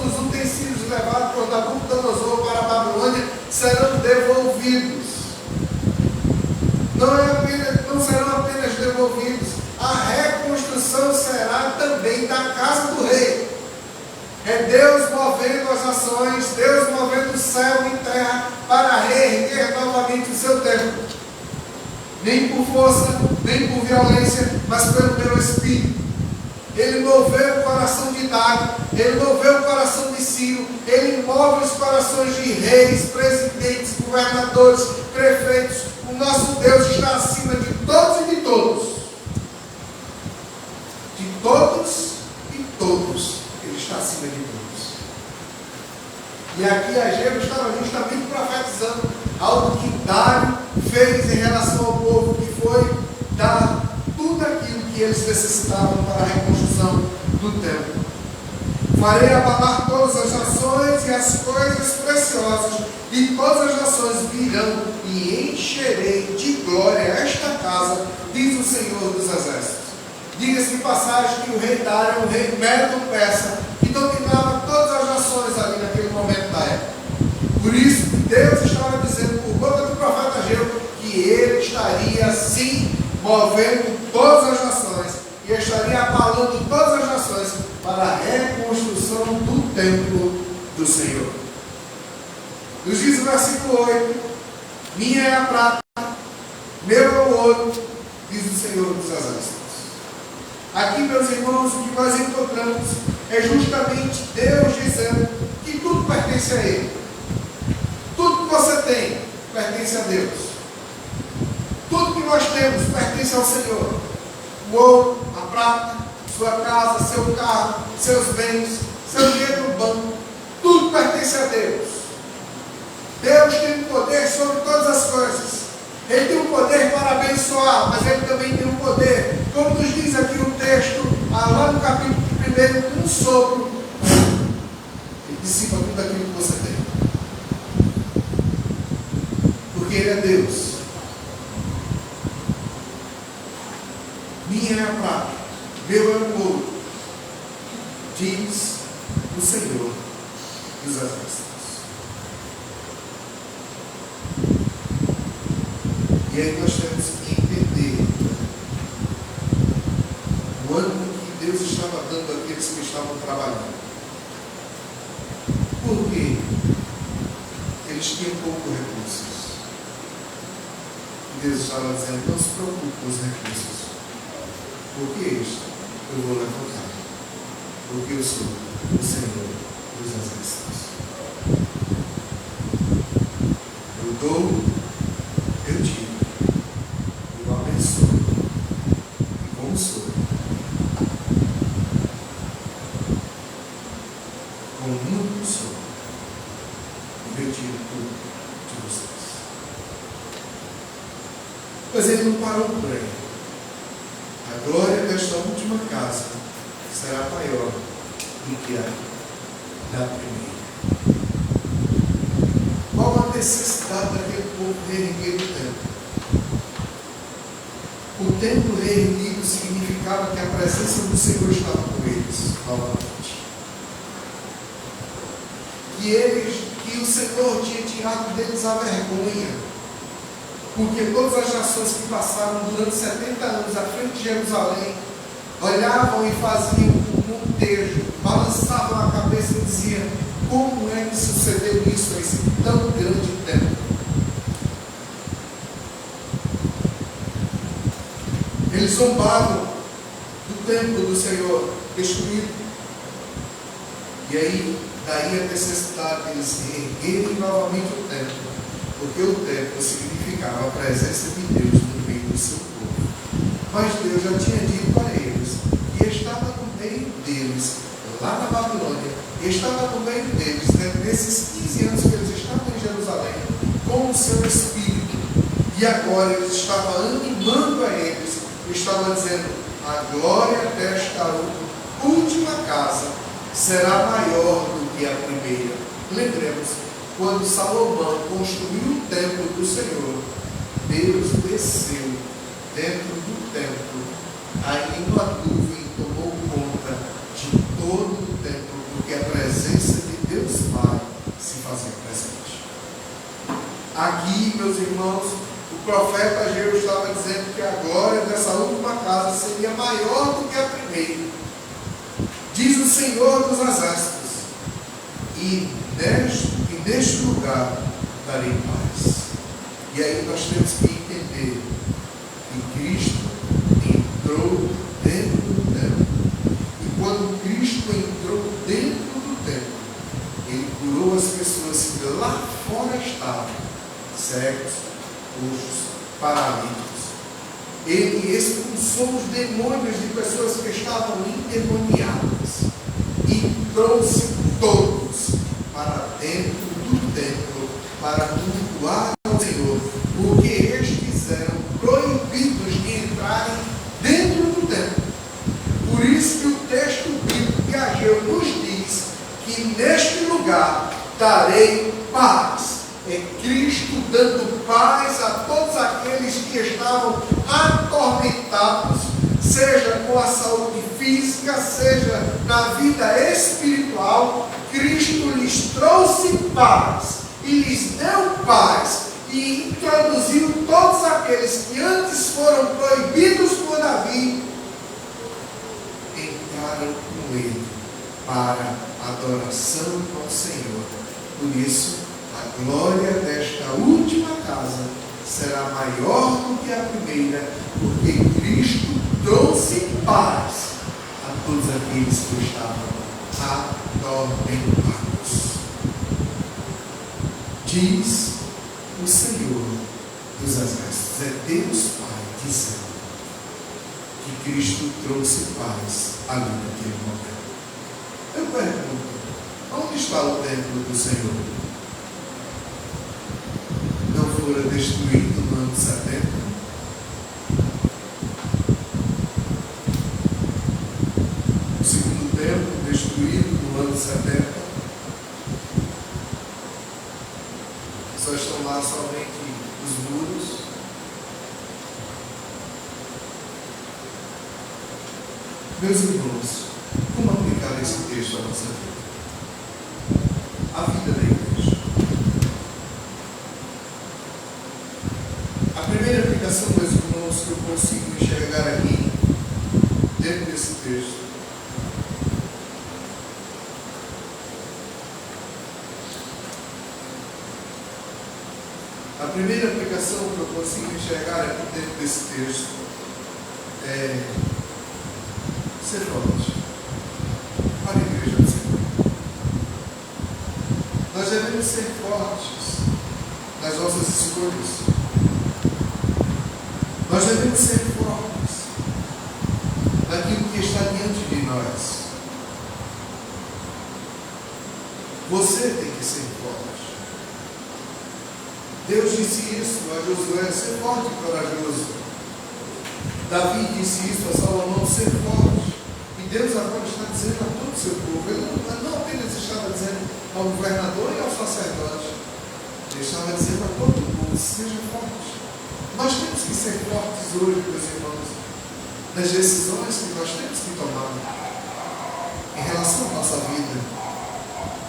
os utensílios levados por Nabucodonosor para a Babilônia serão devolvidos. Não serão apenas devolvidos, a reconstrução será também da casa do rei. É Deus movendo as nações, Deus movendo o céu e terra para reerguer novamente o seu templo. Nem por força, nem por violência, mas pelo meu Espírito. Ele moveu o coração de Dário, ele moveu o coração de Ciro, ele move os corações de reis, presidentes, governadores, prefeitos. O nosso Deus está acima de todos e de todos. De todos e todos. Ele está acima de todos. E aqui Ageu estava justamente profetizando algo que Dário fez em relação ao povo, que foi dar tudo aquilo que eles necessitavam para a reconstrução do templo. Farei abalar todas as nações e as coisas preciosas, e todas as nações virão, e encherei de glória esta casa, diz o Senhor dos Exércitos. Diga-se de passagem que o rei Dário é um rei medo-persa, que dominava todas as nações ali naquele momento da época. Por isso, Deus estava dizendo por boca do profeta Ageu que ele estaria sim movendo todas as nações e estaria abalando todas as nações para a reconstrução do templo do Senhor. Nos diz o versículo 8: minha é a prata, meu é o ouro, diz o Senhor dos Exércitos. Aqui, meus irmãos, o que nós encontramos é justamente Deus dizendo que tudo pertence a Ele. Tudo que você tem pertence a Deus. Tudo que nós temos pertence ao Senhor. O ouro, a prata, sua casa, seu carro, seus bens, seu dinheiro no banco, tudo pertence a Deus. Deus tem o poder sobre todas as coisas. Ele tem o poder para abençoar, mas Ele também tem o poder, como nos diz aqui o texto, lá no capítulo 1, um sopro, Ele dissipa tudo aquilo que você tem. Porque Ele é Deus. Minha é a prata, meu é o ouro, diz o Senhor dos Exércitos. E aí nós temos que entender o ânimo que Deus estava dando àqueles que estavam trabalhando. Por quê? Eles tinham poucos recursos. E Deus estava dizendo: não se preocupe com os recursos. Porque isto eu vou levantar. Porque eu sou o Senhor dos Exércitos. Eu dou, eu tiro. Eu abençoo. E como sou, como muito sou, eu tiro tudo de vocês. Mas ele não parou por aí. A glória desta última casa será maior do que a da primeira. Qual a necessidade daquele povo reerguer o templo? O templo poder reunido significava que a presença do Senhor estava com eles novamente. Que o Senhor tinha tirado deles a vergonha, porque todas as nações que passaram durante 70 anos à frente de Jerusalém olhavam e faziam um montejo, balançavam a cabeça e diziam: como é que sucedeu isso a esse tão grande templo? Eles zombavam do templo do Senhor destruído. E aí, daí a necessidade de eles erguerem novamente o templo, porque o templo significava a presença de Deus no meio do seu povo. Mas Deus já tinha dito para eles que estava no meio deles, lá na Babilônia, e estava no meio deles, nesses 15 anos que eles estavam em Jerusalém, com o seu Espírito. E agora eles estavam animando a eles, estavam dizendo: a glória desta última casa será maior do que a primeira. Lembremos, quando Salomão construiu o templo do Senhor, Deus desceu dentro do templo, aí uma nuvem tomou conta de todo o templo, porque a presença de Deus Pai se fazia presente. Aqui, meus irmãos, o profeta Ageu estava dizendo que a glória dessa última casa seria maior do que a primeira. Diz o Senhor dos Exércitos: e neste lugar darei paz. E aí nós temos que entender que Cristo entrou dentro do templo. E quando Cristo entrou dentro do templo, Ele curou as pessoas que lá fora estavam, cegos, coxos, paralíticos. Ele expulsou os demônios de pessoas que estavam endemoniadas e trouxe todos para dentro do templo para cultuar ao Senhor, porque estes eram proibidos de entrarem dentro do templo. Por isso que o texto bíblico de Ageu nos diz que neste lugar darei paz. É Cristo dando paz a todos aqueles que estavam atormentados, seja com a saúde física, seja na vida espiritual. Cristo lhes trouxe paz e lhes deu paz e introduziu todos aqueles que antes foram proibidos por Davi, entraram com ele para adoração ao Senhor. Por isso, a glória desta última casa será maior do que a primeira, porque Cristo trouxe paz a todos aqueles que estavam atormentados. Diz o Senhor dos Exércitos, é Deus Pai dizendo que Cristo trouxe paz ali naquele momento. Eu pergunto, onde está o templo do Senhor? Não fora destruído no ano 70? O segundo templo destruído no ano 70? Só estão lá somente os muros. Meus irmãos, como aplicar esse texto à nossa vida? A vida da igreja. A primeira aplicação, meus irmãos, que eu consigo enxergar aqui, dentro desse texto, a primeira aplicação que eu consigo enxergar aqui dentro desse texto é ser forte para a igreja do Senhor. Nós devemos ser fortes nas nossas escolhas. Nós devemos ser fortes naquilo que está diante de nós. Você tem que ser forte. Deus disse isso a Josué: ser forte e corajoso. Davi disse isso a Salomão: ser forte. E Deus agora está dizendo a todo o seu povo. Ele não apenas estava dizendo ao governador e ao sacerdote, ele estava dizendo a todo o povo: seja forte. Nós temos que ser fortes hoje, meus irmãos, nas decisões que nós temos que tomar em relação à nossa vida,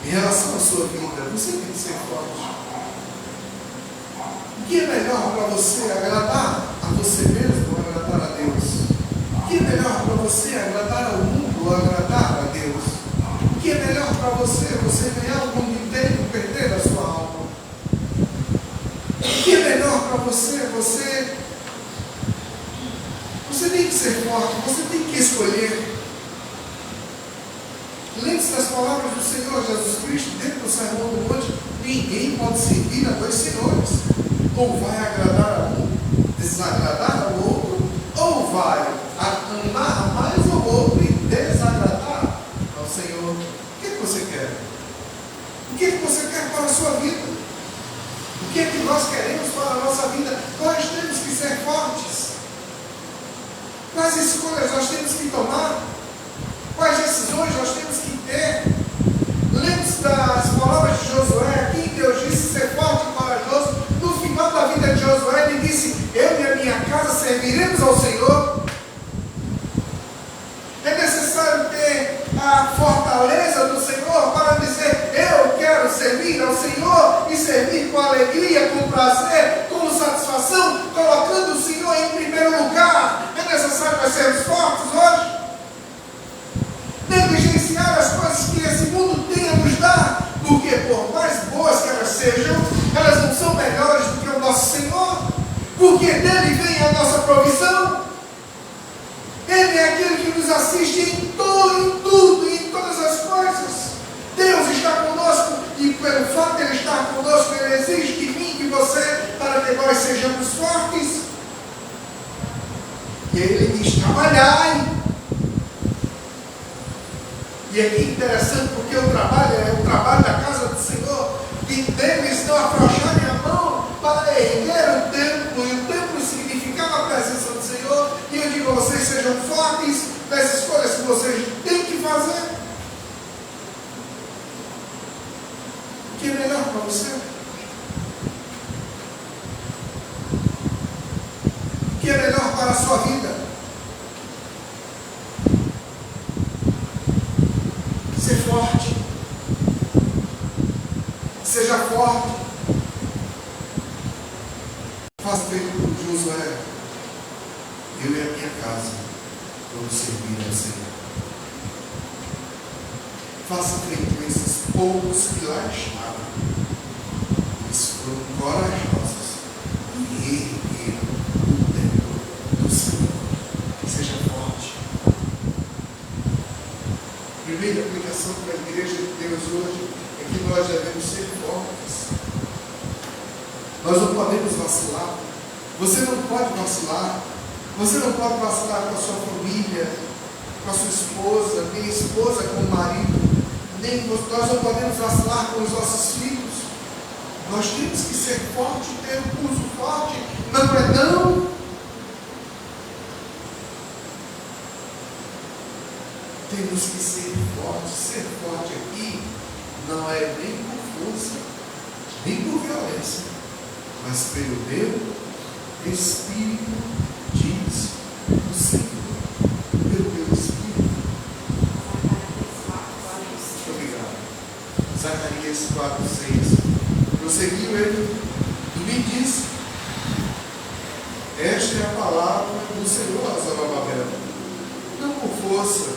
em relação à sua vida. Você tem que ser forte. O que é melhor para você? Agradar a você mesmo ou agradar a Deus? O que é melhor para você? Agradar ao mundo ou agradar a Deus? O que é melhor para você? Você ganhar o mundo inteiro e perder a sua alma? O que é melhor para você? Você tem que ser forte, você tem que escolher. Lembre-se das palavras do Senhor Jesus Cristo dentro do Sermão do Monte: ninguém pode servir a dois senhores. Ou vai agradar a um, desagradar ao outro, ou vai amar mais ao outro e desagradar ao Senhor. O que você quer? O que você quer para a sua vida? O que é que nós queremos para a nossa vida? Nós temos que ser fortes. Quais escolhas nós temos que tomar? Quais decisões nós temos que ter? Lembre-se das palavras de Josué aqui. Deus disse ser forte e corajoso. No final da vida de Josué, ele disse: eu e a minha casa serviremos ao Senhor. É necessário ter a fortaleza do Senhor para dizer: eu quero servir ao Senhor e servir com alegria, com prazer, com satisfação, colocando o Senhor em primeiro lugar. É necessário nós sermos fortes hoje. Negligenciar as coisas que esse mundo tem a nos dar, porque por mais boas que elas sejam, elas não são melhores do que o nosso Senhor, porque dele vem a nossa provisão. Ele é aquele que nos assiste em tudo, em todas as coisas. Deus está conosco, e pelo fato de Ele estar conosco, Ele exige de mim e de você, para que nós sejamos fortes. E Ele diz: trabalhai. E aqui é interessante, porque o trabalho é o trabalho da casa do Senhor, e deles não afrouxarem a mão para erguer o templo, e o templo significava a presença do Senhor. E eu digo a vocês: sejam fortes nas escolhas que vocês têm que fazer. O que é melhor para você? O que é melhor para a sua vida? Ser forte. Seja forte. Faça feito por Josué: eu e a minha casa vamos servir ao Senhor. Faça feito esses poucos que lá estavam. Eles foram corajosos e ergueram o templo do Senhor. Seja forte. Primeira aplicação para a igreja de Deus hoje é que nós devemos ser fortes. Nós não podemos vacilar. Você não pode vacilar. Você não pode vacilar com a sua família, com a sua esposa, nem esposa com o marido. Nem nós não podemos vacilar com os nossos filhos. Nós temos que ser fortes, ter um pulso forte. Não é não. Temos que ser fortes. Ser forte aqui não é nem por força, nem por violência, mas pelo meu Espírito, diz o Senhor. Pelo meu Espírito. Muito obrigado. Zacarias 4:6. Prosseguiu ele e me disse: esta é a palavra do Senhor a Zorobabel, não por força,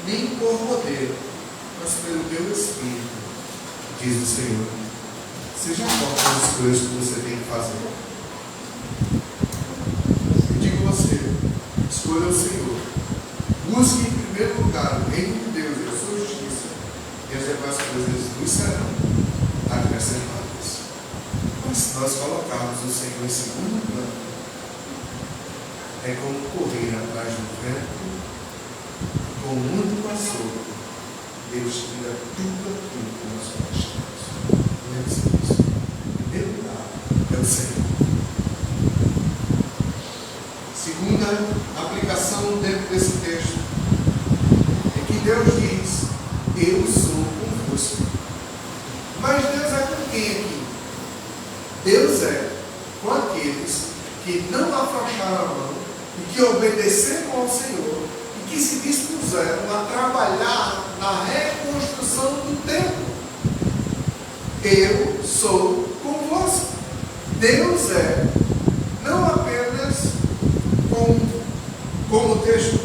nem por poder, mas pelo meu Espírito, diz o Senhor. Seja forte nas coisas que você tem que fazer. Eu digo a você: escolha o Senhor. Busque em primeiro lugar o reino de Deus e a sua justiça, e as demais coisas nos serão acrescentadas. Mas se nós colocarmos o Senhor em segundo plano, é como correr atrás do vento, com o mundo passou, Deus tira tudo aquilo que nós gostamos. Lembre-se disso. Em primeiro lugar é o Senhor. Segunda aplicação dentro desse texto é que Deus diz: eu sou convosco. Mas Deus é com quem aqui? Deus é com aqueles que não afrouxaram a mão e que obedeceram ao Senhor e que se dispuseram a trabalhar na reconstrução do templo. Eu sou convosco. Deus é não apenas como o texto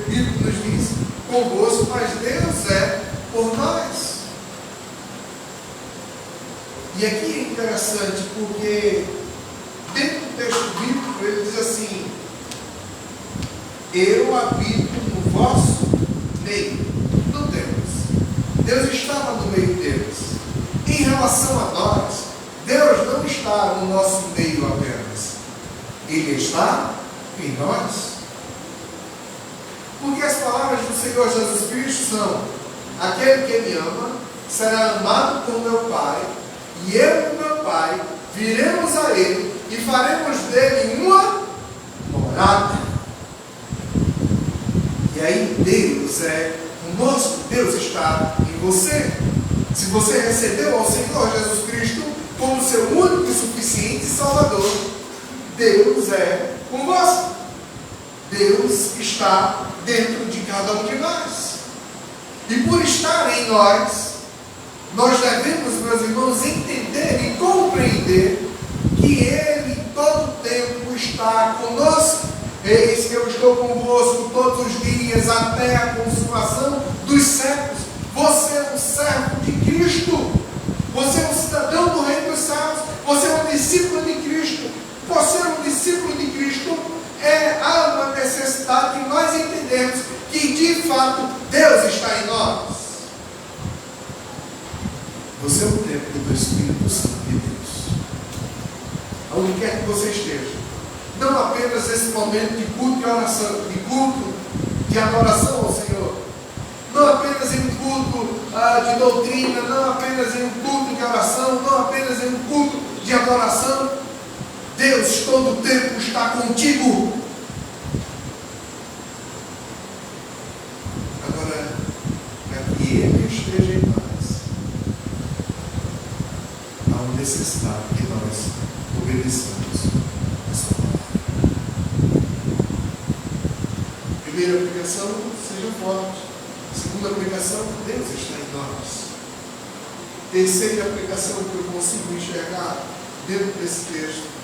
bíblico nos diz, convosco, mas Deus é por nós. E aqui é interessante porque dentro do texto bíblico ele diz assim: eu habito no vosso meio. Não temos. Deus estava no meio deles. Em relação a nós, Deus não está no nosso meio apenas. Ele está em nós. Porque as palavras do Senhor Jesus Cristo são: aquele que me ama será amado por meu Pai, e eu e meu Pai viremos a ele e faremos dele uma morada. E aí Deus é o nosso, Deus está em você. Se você recebeu ao Senhor Jesus Cristo como seu único e suficiente Salvador, Deus é convosco. Deus está dentro de cada um de nós. E por estar em nós, nós devemos, meus irmãos, entender e compreender que Ele todo o tempo está conosco. Eis que eu estou convosco todos os dias até a consumação dos séculos. Você é um servo de Cristo. Você é um cidadão do reino dos céus. Você é um discípulo de Cristo. Você é um discípulo de Cristo. Há uma necessidade de nós entendermos que de fato Deus está em nós. Você é um templo do Espírito Santo de Deus. Aonde quer que você esteja, não apenas esse momento de culto de oração, de culto de adoração ao Senhor, não apenas em um culto de doutrina, não apenas em um culto de oração, não apenas em um culto de adoração. Deus todo o tempo está contigo. Agora, para que Ele esteja em nós, há uma necessidade que nós obedeçamos a sua palavra. Primeira aplicação, seja forte. Segunda aplicação, Deus está em nós. Terceira aplicação que eu consigo enxergar dentro desse texto: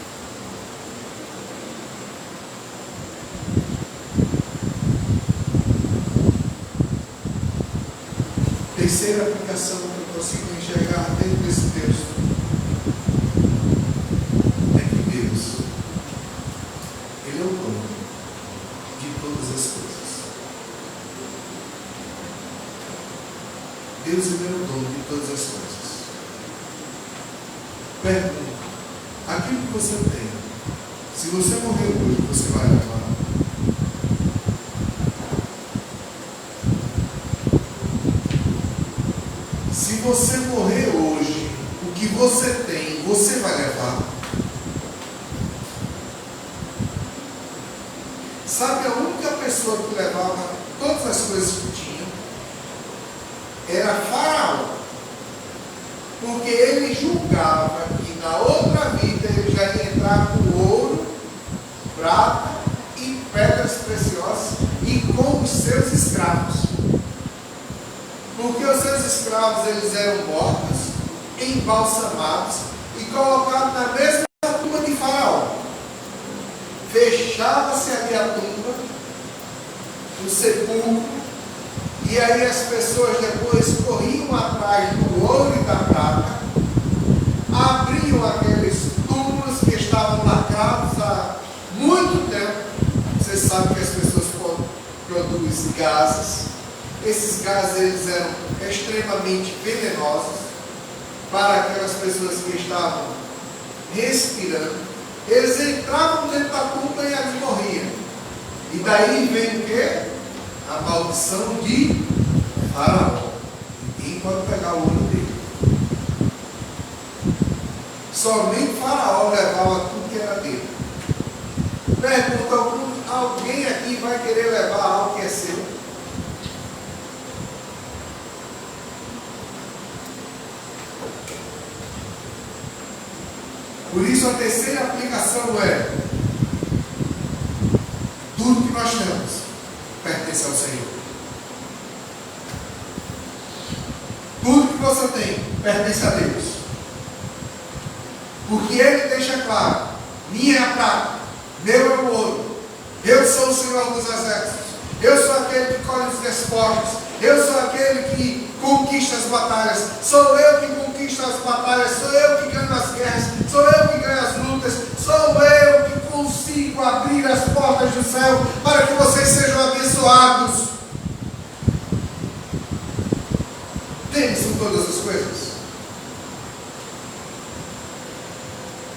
terceira aplicação que eu consigo enxergar dentro desse texto é que Deus, Ele é o dono de todas as coisas. Deus, Ele é o dono de todas as coisas. Pergunta: aquilo que você tem, se você morrer hoje, você vai levar? Se você morrer hoje, o que você tem, você vai levar? Sabe, a única pessoa que levava todas as coisas que tinha era Faraó. Porque ele julgava que na outra vida ele já ia entrar com ouro, prata e pedras preciosas e com os seus escravos. Porque os seus escravos eles eram mortos, embalsamados e colocados na mesma tumba de Faraó. Fechava-se ali a tumba, o sepulcro, e aí as pessoas depois corriam atrás do ouro e da prata, abriam aqueles túmulos que estavam lacrados há muito tempo. Você sabe que as pessoas produzem gases. Esses gases eles eram extremamente venenosos para aquelas pessoas que estavam respirando. Eles entravam dentro da tumba e eles morriam. E daí vem o quê? A maldição de Faraó. Ninguém pode pegar o ouro dele. Somente Faraó levava tudo que era dele. Pergunta: alguém aqui vai querer levar algo que é seu? Por isso a terceira aplicação é: Tudo que nós temos pertence ao Senhor. Tudo que você tem pertence a Deus. Porque Ele deixa claro: minha é a prata, meu é o ouro. Eu sou o Senhor dos exércitos. Eu sou aquele que colhe os despojos. Eu sou aquele que conquista as batalhas. Sou eu que conquisto as batalhas. Sou eu que ganho as guerras. Sou eu que ganho as lutas. Sou eu que consigo abrir as portas do céu para que vocês sejam abençoados. Temos em todas as coisas.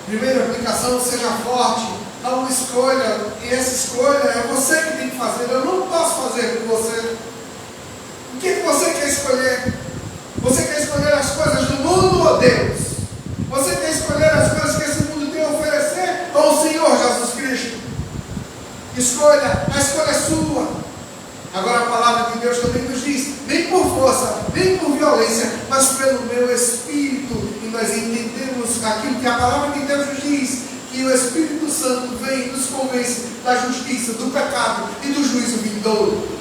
Primeira aplicação: seja forte. Dá uma escolha. E essa escolha é você que tem que fazer. Eu não posso fazer por você. O que você quer escolher? Você quer escolher as coisas do mundo ou Deus? Você quer escolher as coisas que esse mundo tem a oferecer ou o Senhor Jesus Cristo? Escolha, a escolha é sua. Agora a palavra de Deus também nos diz: nem por força, nem por violência, mas pelo meu Espírito. E nós entendemos aquilo que a palavra de Deus nos diz, que o Espírito Santo vem e nos convence da justiça, do pecado e do juízo vindouro.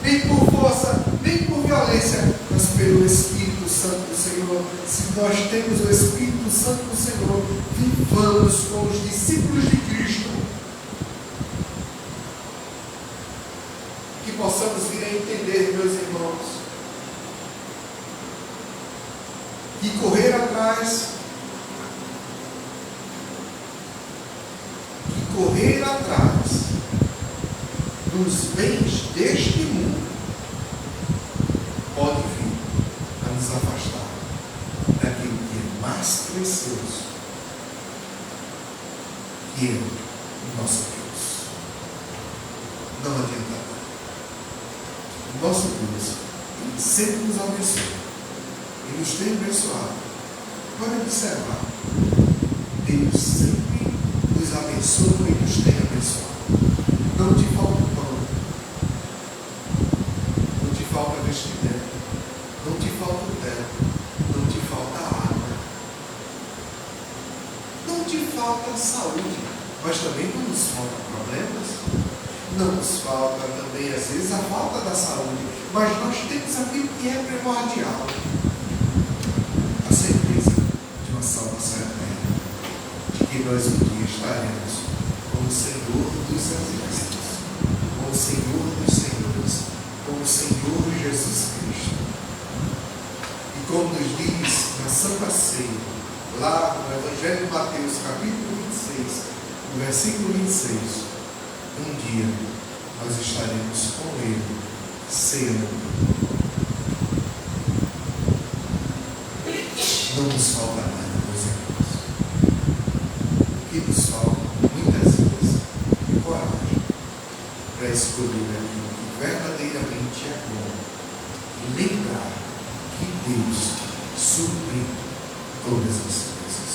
Nem por força, nem por violência, mas pelo Espírito Santo do Senhor. Se nós temos o Espírito Santo do Senhor, vivamos com os discípulos de Cristo. Que possamos vir a entender, meus irmãos, que correr atrás dos bens deste mundo pode vir a nos afastar daquilo que é mais precioso, que é o nosso Deus. Não adianta nada. O nosso Deus, Ele sempre nos abençoa. Ele nos tem abençoado. Pode observar. Deus sempre nos abençoa e nos tem abençoado. Não te falta pão, não te falta vestimenta, não te falta teto, não te falta água, não te falta saúde, mas também não nos falta problemas, não nos falta também às vezes a falta da saúde, mas nós temos aquilo que é primordial: a certeza de uma salvação eterna, de que nós um dia estaremos com o Senhor dos exércitos, com o Senhor dos senhores, com o Senhor Jesus Cristo. E como nos diz na Santa Ceia, lá no Evangelho de Mateus, capítulo 26, no versículo 26, um dia nós estaremos com Ele, ceando. Não nos falta nada, meus irmãos. O que nos falta, muitas vezes, é coragem para escolher aquilo que verdadeiramente é bom e lembrar que Deus supre todas as coisas.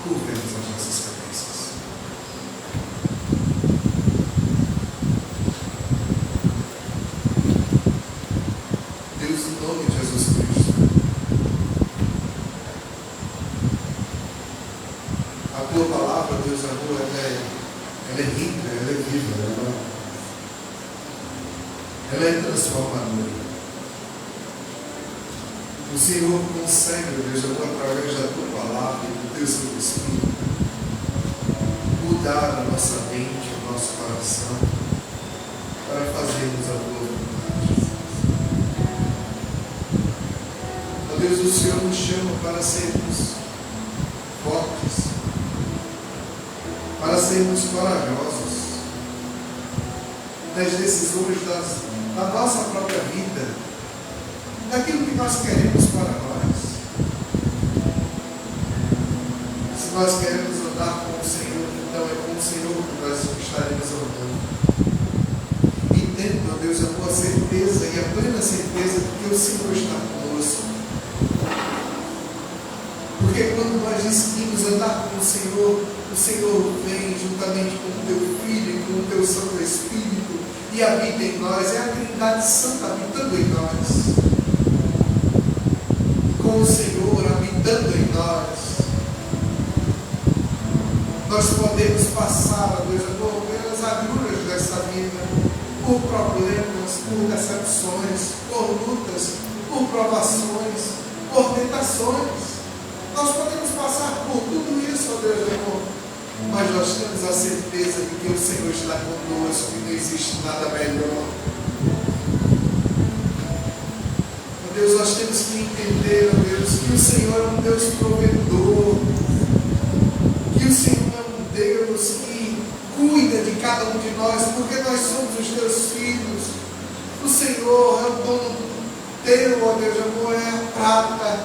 Curvemos as nossas cabeças. Deus, em nome de Jesus Cristo, a tua palavra, Deus amor, ela é rica, ela é viva, ela é transformadora. O Senhor consegue, Deus amor, através da tua palavra e do teu Santo Espírito, mudar a nossa mente, o nosso coração, para fazermos a tua vontade. Ó Deus, o Senhor nos chama para sermos fortes, para sermos corajosos nas decisões da nossa própria vida, daquilo que nós queremos para nós. Se nós queremos andar com o Senhor, então é com o Senhor que nós estaremos andando. Entendo, Deus, a tua certeza e a plena certeza de que o Senhor está conosco. Porque quando nós decidimos andar com o Senhor vem juntamente com o teu Filho e com o teu Santo Espírito e habita em nós. É a Trindade Santa habitando em nós. Com o Senhor habitando em nós. nós podemos passar, Deus amor, pelas agruras dessa vida, por problemas, por decepções, por lutas, por provações, por tentações. Nós podemos passar por tudo isso, ó Deus amor, mas nós temos a certeza de que o Senhor está conosco e não existe nada melhor. Ó Deus, nós temos que entender, ó Deus, que o Senhor é um Deus provedor, que o Senhor é um Deus que cuida de cada um de nós, porque nós somos os teus filhos. O Senhor é o dono teu, ó Deus amor, é a prata,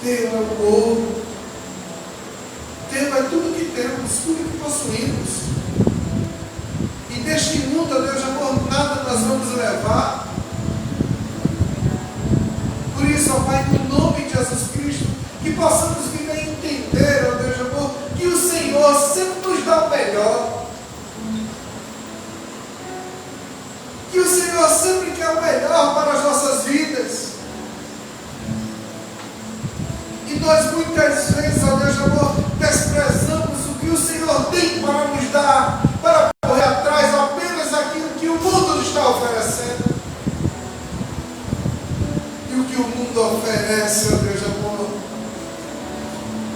teu é o ouro, teu é tudo que temos, tudo que possuímos. E deste mundo, ó Deus amor, nada nós vamos levar. Por isso, ó Pai, no nome de Jesus Cristo, que possamos vir a entender, ó Deus amor, que o Senhor sempre nos dá o melhor. Que o Senhor sempre quer o melhor para as nossas vidas. E nós muitas vezes, ó Deus amor, desprezamos o que o Senhor tem para nos dar, para correr atrás apenas aquilo que o mundo nos está oferecendo. E o que o mundo oferece, ó Deus amor,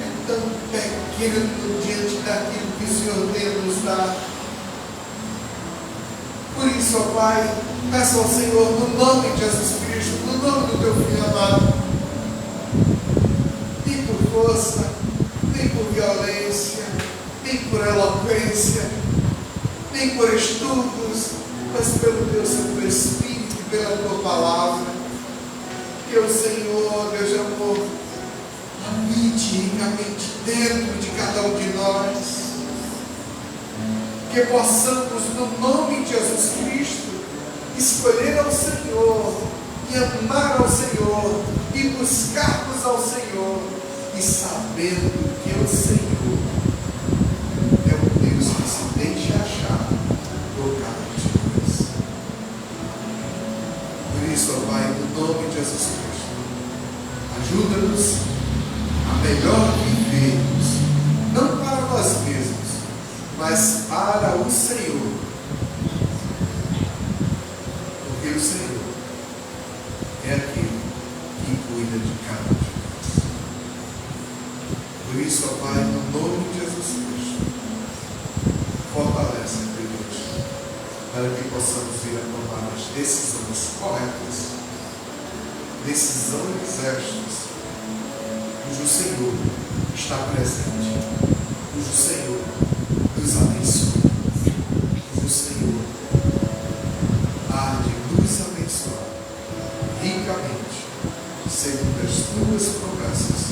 é tão pequeno diante daquilo que o Senhor tem a nos dar. Por isso, ó Pai, peço ao Senhor, no nome de Jesus Cristo, no nome do teu Filho amado, nem por força, nem por violência, nem por eloquência, nem por estudos, mas pelo teu Santo Espírito e pela tua palavra, que o Senhor, Deus de amor, habite ricamente dentro de cada um de nós, que possamos, no nome de Jesus Cristo, escolher ao Senhor e amar ao Senhor e buscarmos ao Senhor, e sabendo que o Senhor é um Deus que se deixa achar por cada um de nós. Por isso, ó Pai, no nome de Jesus Cristo, ajuda-nos a melhor vivermos, não para nós mesmos, mas para o Senhor, porque o Senhor é aquele que cuida de cada um de nós. Por isso, ó Pai, no nome de Jesus Cristo, fortalece a igreja, para que possamos vir a tomar as decisões corretas, decisões certas, cujo Senhor está presente, cujo Senhor nos abençoe, cujo Senhor há de nos abençoar ricamente, segundo as tuas promessas,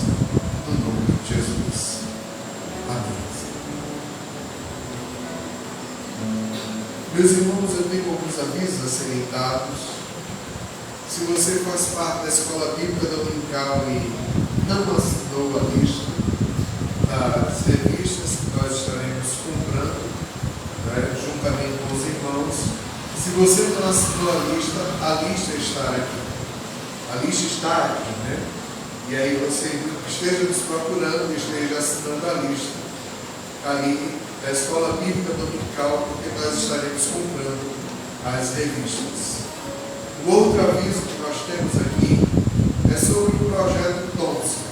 no nome de Jesus. Amém. Meus irmãos, eu tenho alguns avisos a serem dados. Se você faz parte da Escola Bíblica Dominical e não assinou a lista das revistas que nós estaremos comprando, né, juntamente com os irmãos, se você não assinou a lista está aqui. A lista está aqui, né? E aí você esteja nos procurando, esteja assinando a lista ali da Escola Bíblica Dominical, porque nós estaremos comprando as revistas. O outro aviso que nós temos aqui é sobre o Projeto Thompson.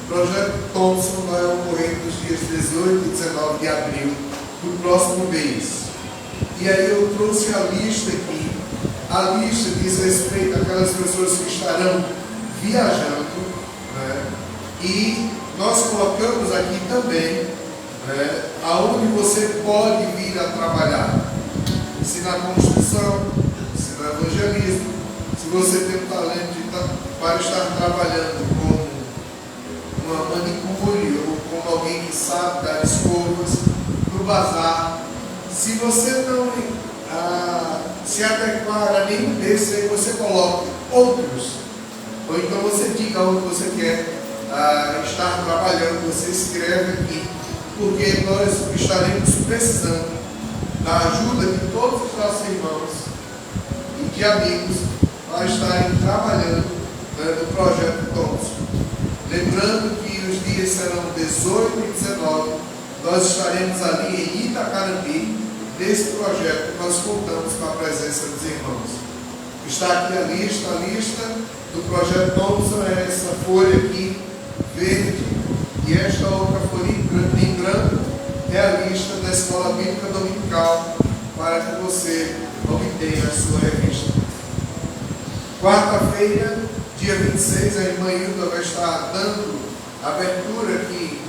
O Projeto Thompson vai ocorrer nos dias 18 e 19 de abril do próximo mês. E aí eu trouxe a lista aqui. A lista diz respeito àquelas pessoas que estarão viajando, né? E nós colocamos aqui também, né, aonde você pode vir a trabalhar. Se na construção, se no evangelismo, se você tem um talento para estar trabalhando com uma manicure ou com alguém que sabe dar escovas, no bazar. Se você não se adequar a nenhum desses, aí você coloca outros. Ou então você diga onde você quer estar trabalhando, você escreve aqui, porque nós estaremos precisando da ajuda de todos os nossos irmãos e de amigos para estarem trabalhando, né, no Projeto Thompson. Lembrando que os dias serão 18 e 19 nós estaremos ali em Itacarambi, nesse projeto que nós contamos com a presença dos irmãos. Está aqui a lista do projeto Thompson, é essa folha aqui, verde, e esta outra folha em branco é a lista da Escola Bíblica Dominical, para que você obtenha a sua revista. Quarta-feira, dia 26, a irmã Hilda vai estar dando abertura aqui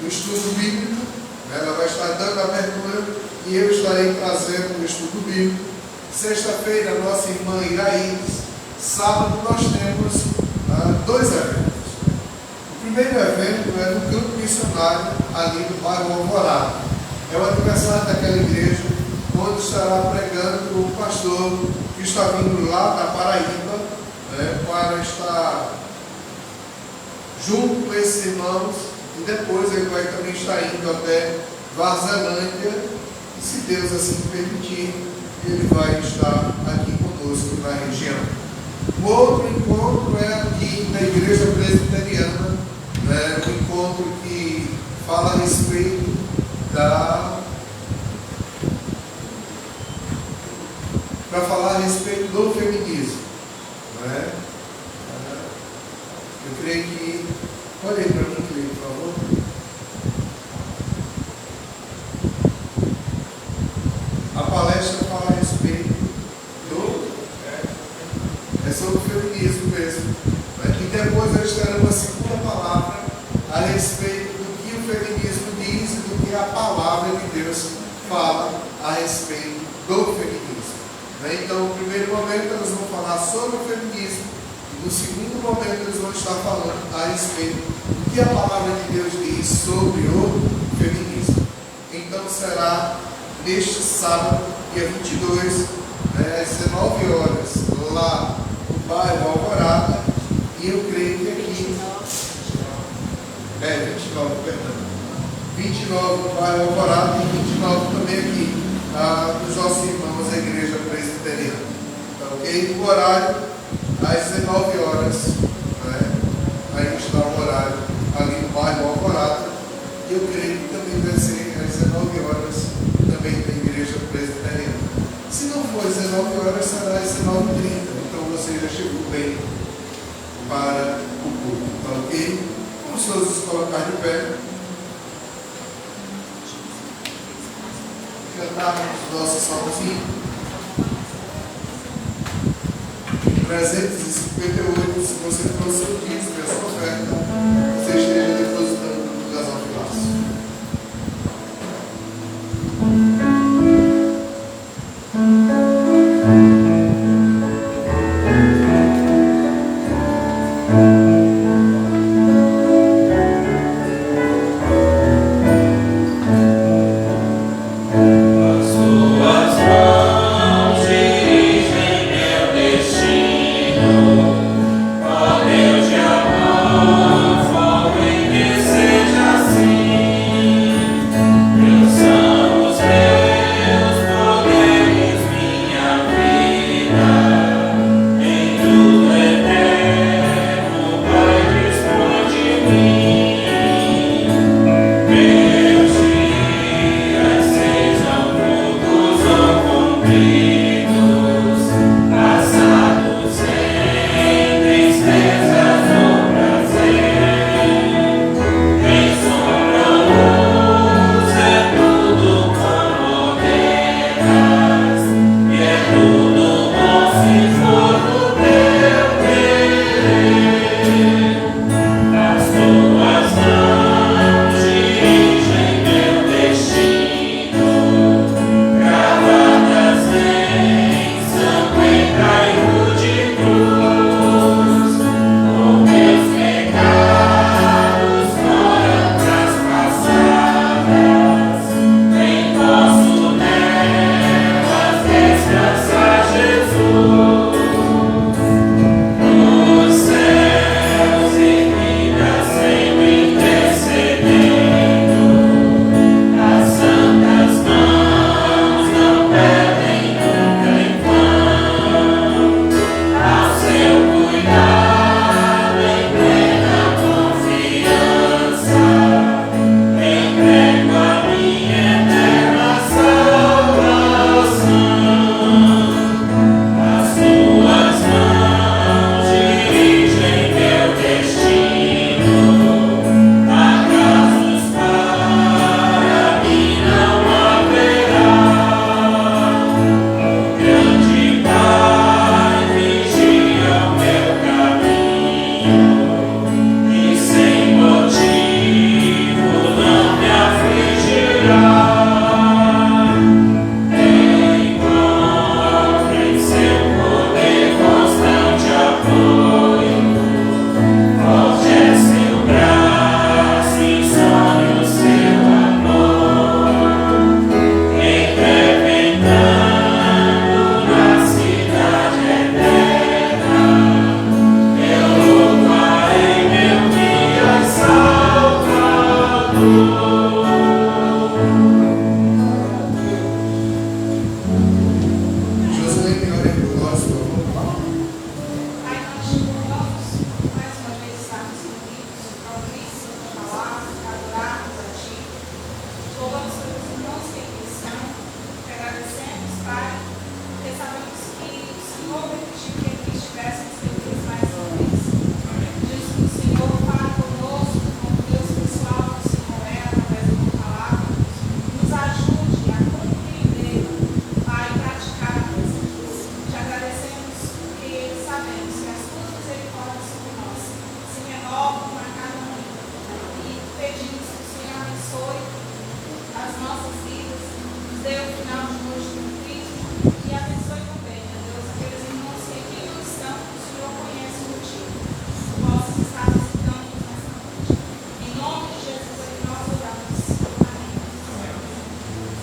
no estudo bíblico. Ela vai estar dando abertura e eu estarei trazendo o estudo bíblico. Sexta-feira, a nossa irmã Iraídes. Sábado, nós temos 2 eventos. O primeiro evento é no campo missionário, ali no bairro Alvorada. É o aniversário daquela igreja, onde estará pregando o pastor que está vindo lá da Paraíba, para estar junto com esses irmãos, e depois ele vai também estar indo até Varzelândia, e se Deus assim permitir, ele vai estar aqui conosco na região. O outro encontro é aqui na Igreja Presbiteriana, um encontro que fala a respeito para falar a respeito do feminismo. Eu creio que... Olha aí para mim, por favor. A palestra fala a respeito do... É sobre o feminismo mesmo. E depois nós teremos uma segunda palavra a respeito do que o feminismo diz e do que a palavra de Deus fala a respeito do feminismo. Então, no primeiro momento, eles vão falar sobre o feminismo, e no segundo momento, eles vão estar falando a respeito do que a palavra de Deus diz sobre o feminismo. Então, será neste sábado, dia 22, às 19 horas, lá no bairro Alvorada, e eu creio que aqui, 29, perdão, 29 no bairro Alvorada e 29 também aqui, dos nossos irmãos da Igreja Presbiteriana. Tá ok? O horário, às 19 horas, aí está o horário ali no bairro Alvorada, e eu creio que também deve ser às 19 horas também na Igreja Presbiteriana. Se não for às 19 horas, será às 19h30, então você já chegou bem para o culto. Tá ok? Vamos todos colocar de pé. Cantarmos nosso salmozinho. 358, se você trouxe o dízimo e a sua oferta, você esteja depositando no gasofilaço. As tuas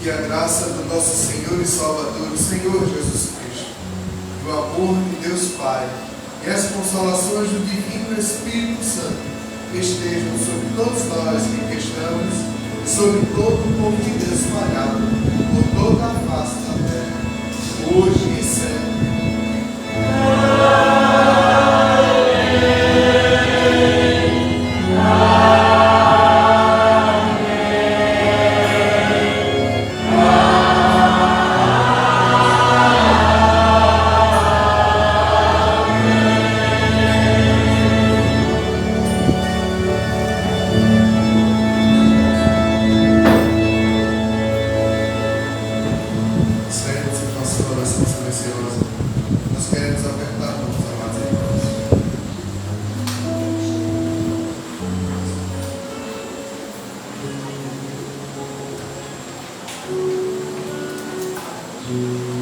Que a graça do nosso Senhor e Salvador, o Senhor Jesus Cristo, o amor de Deus Pai e as consolações do Divino Espírito Santo estejam sobre todos nós que aqui estamos e sobre todo o povo de Deus espalhado por toda a face da terra, hoje e sempre. Amém.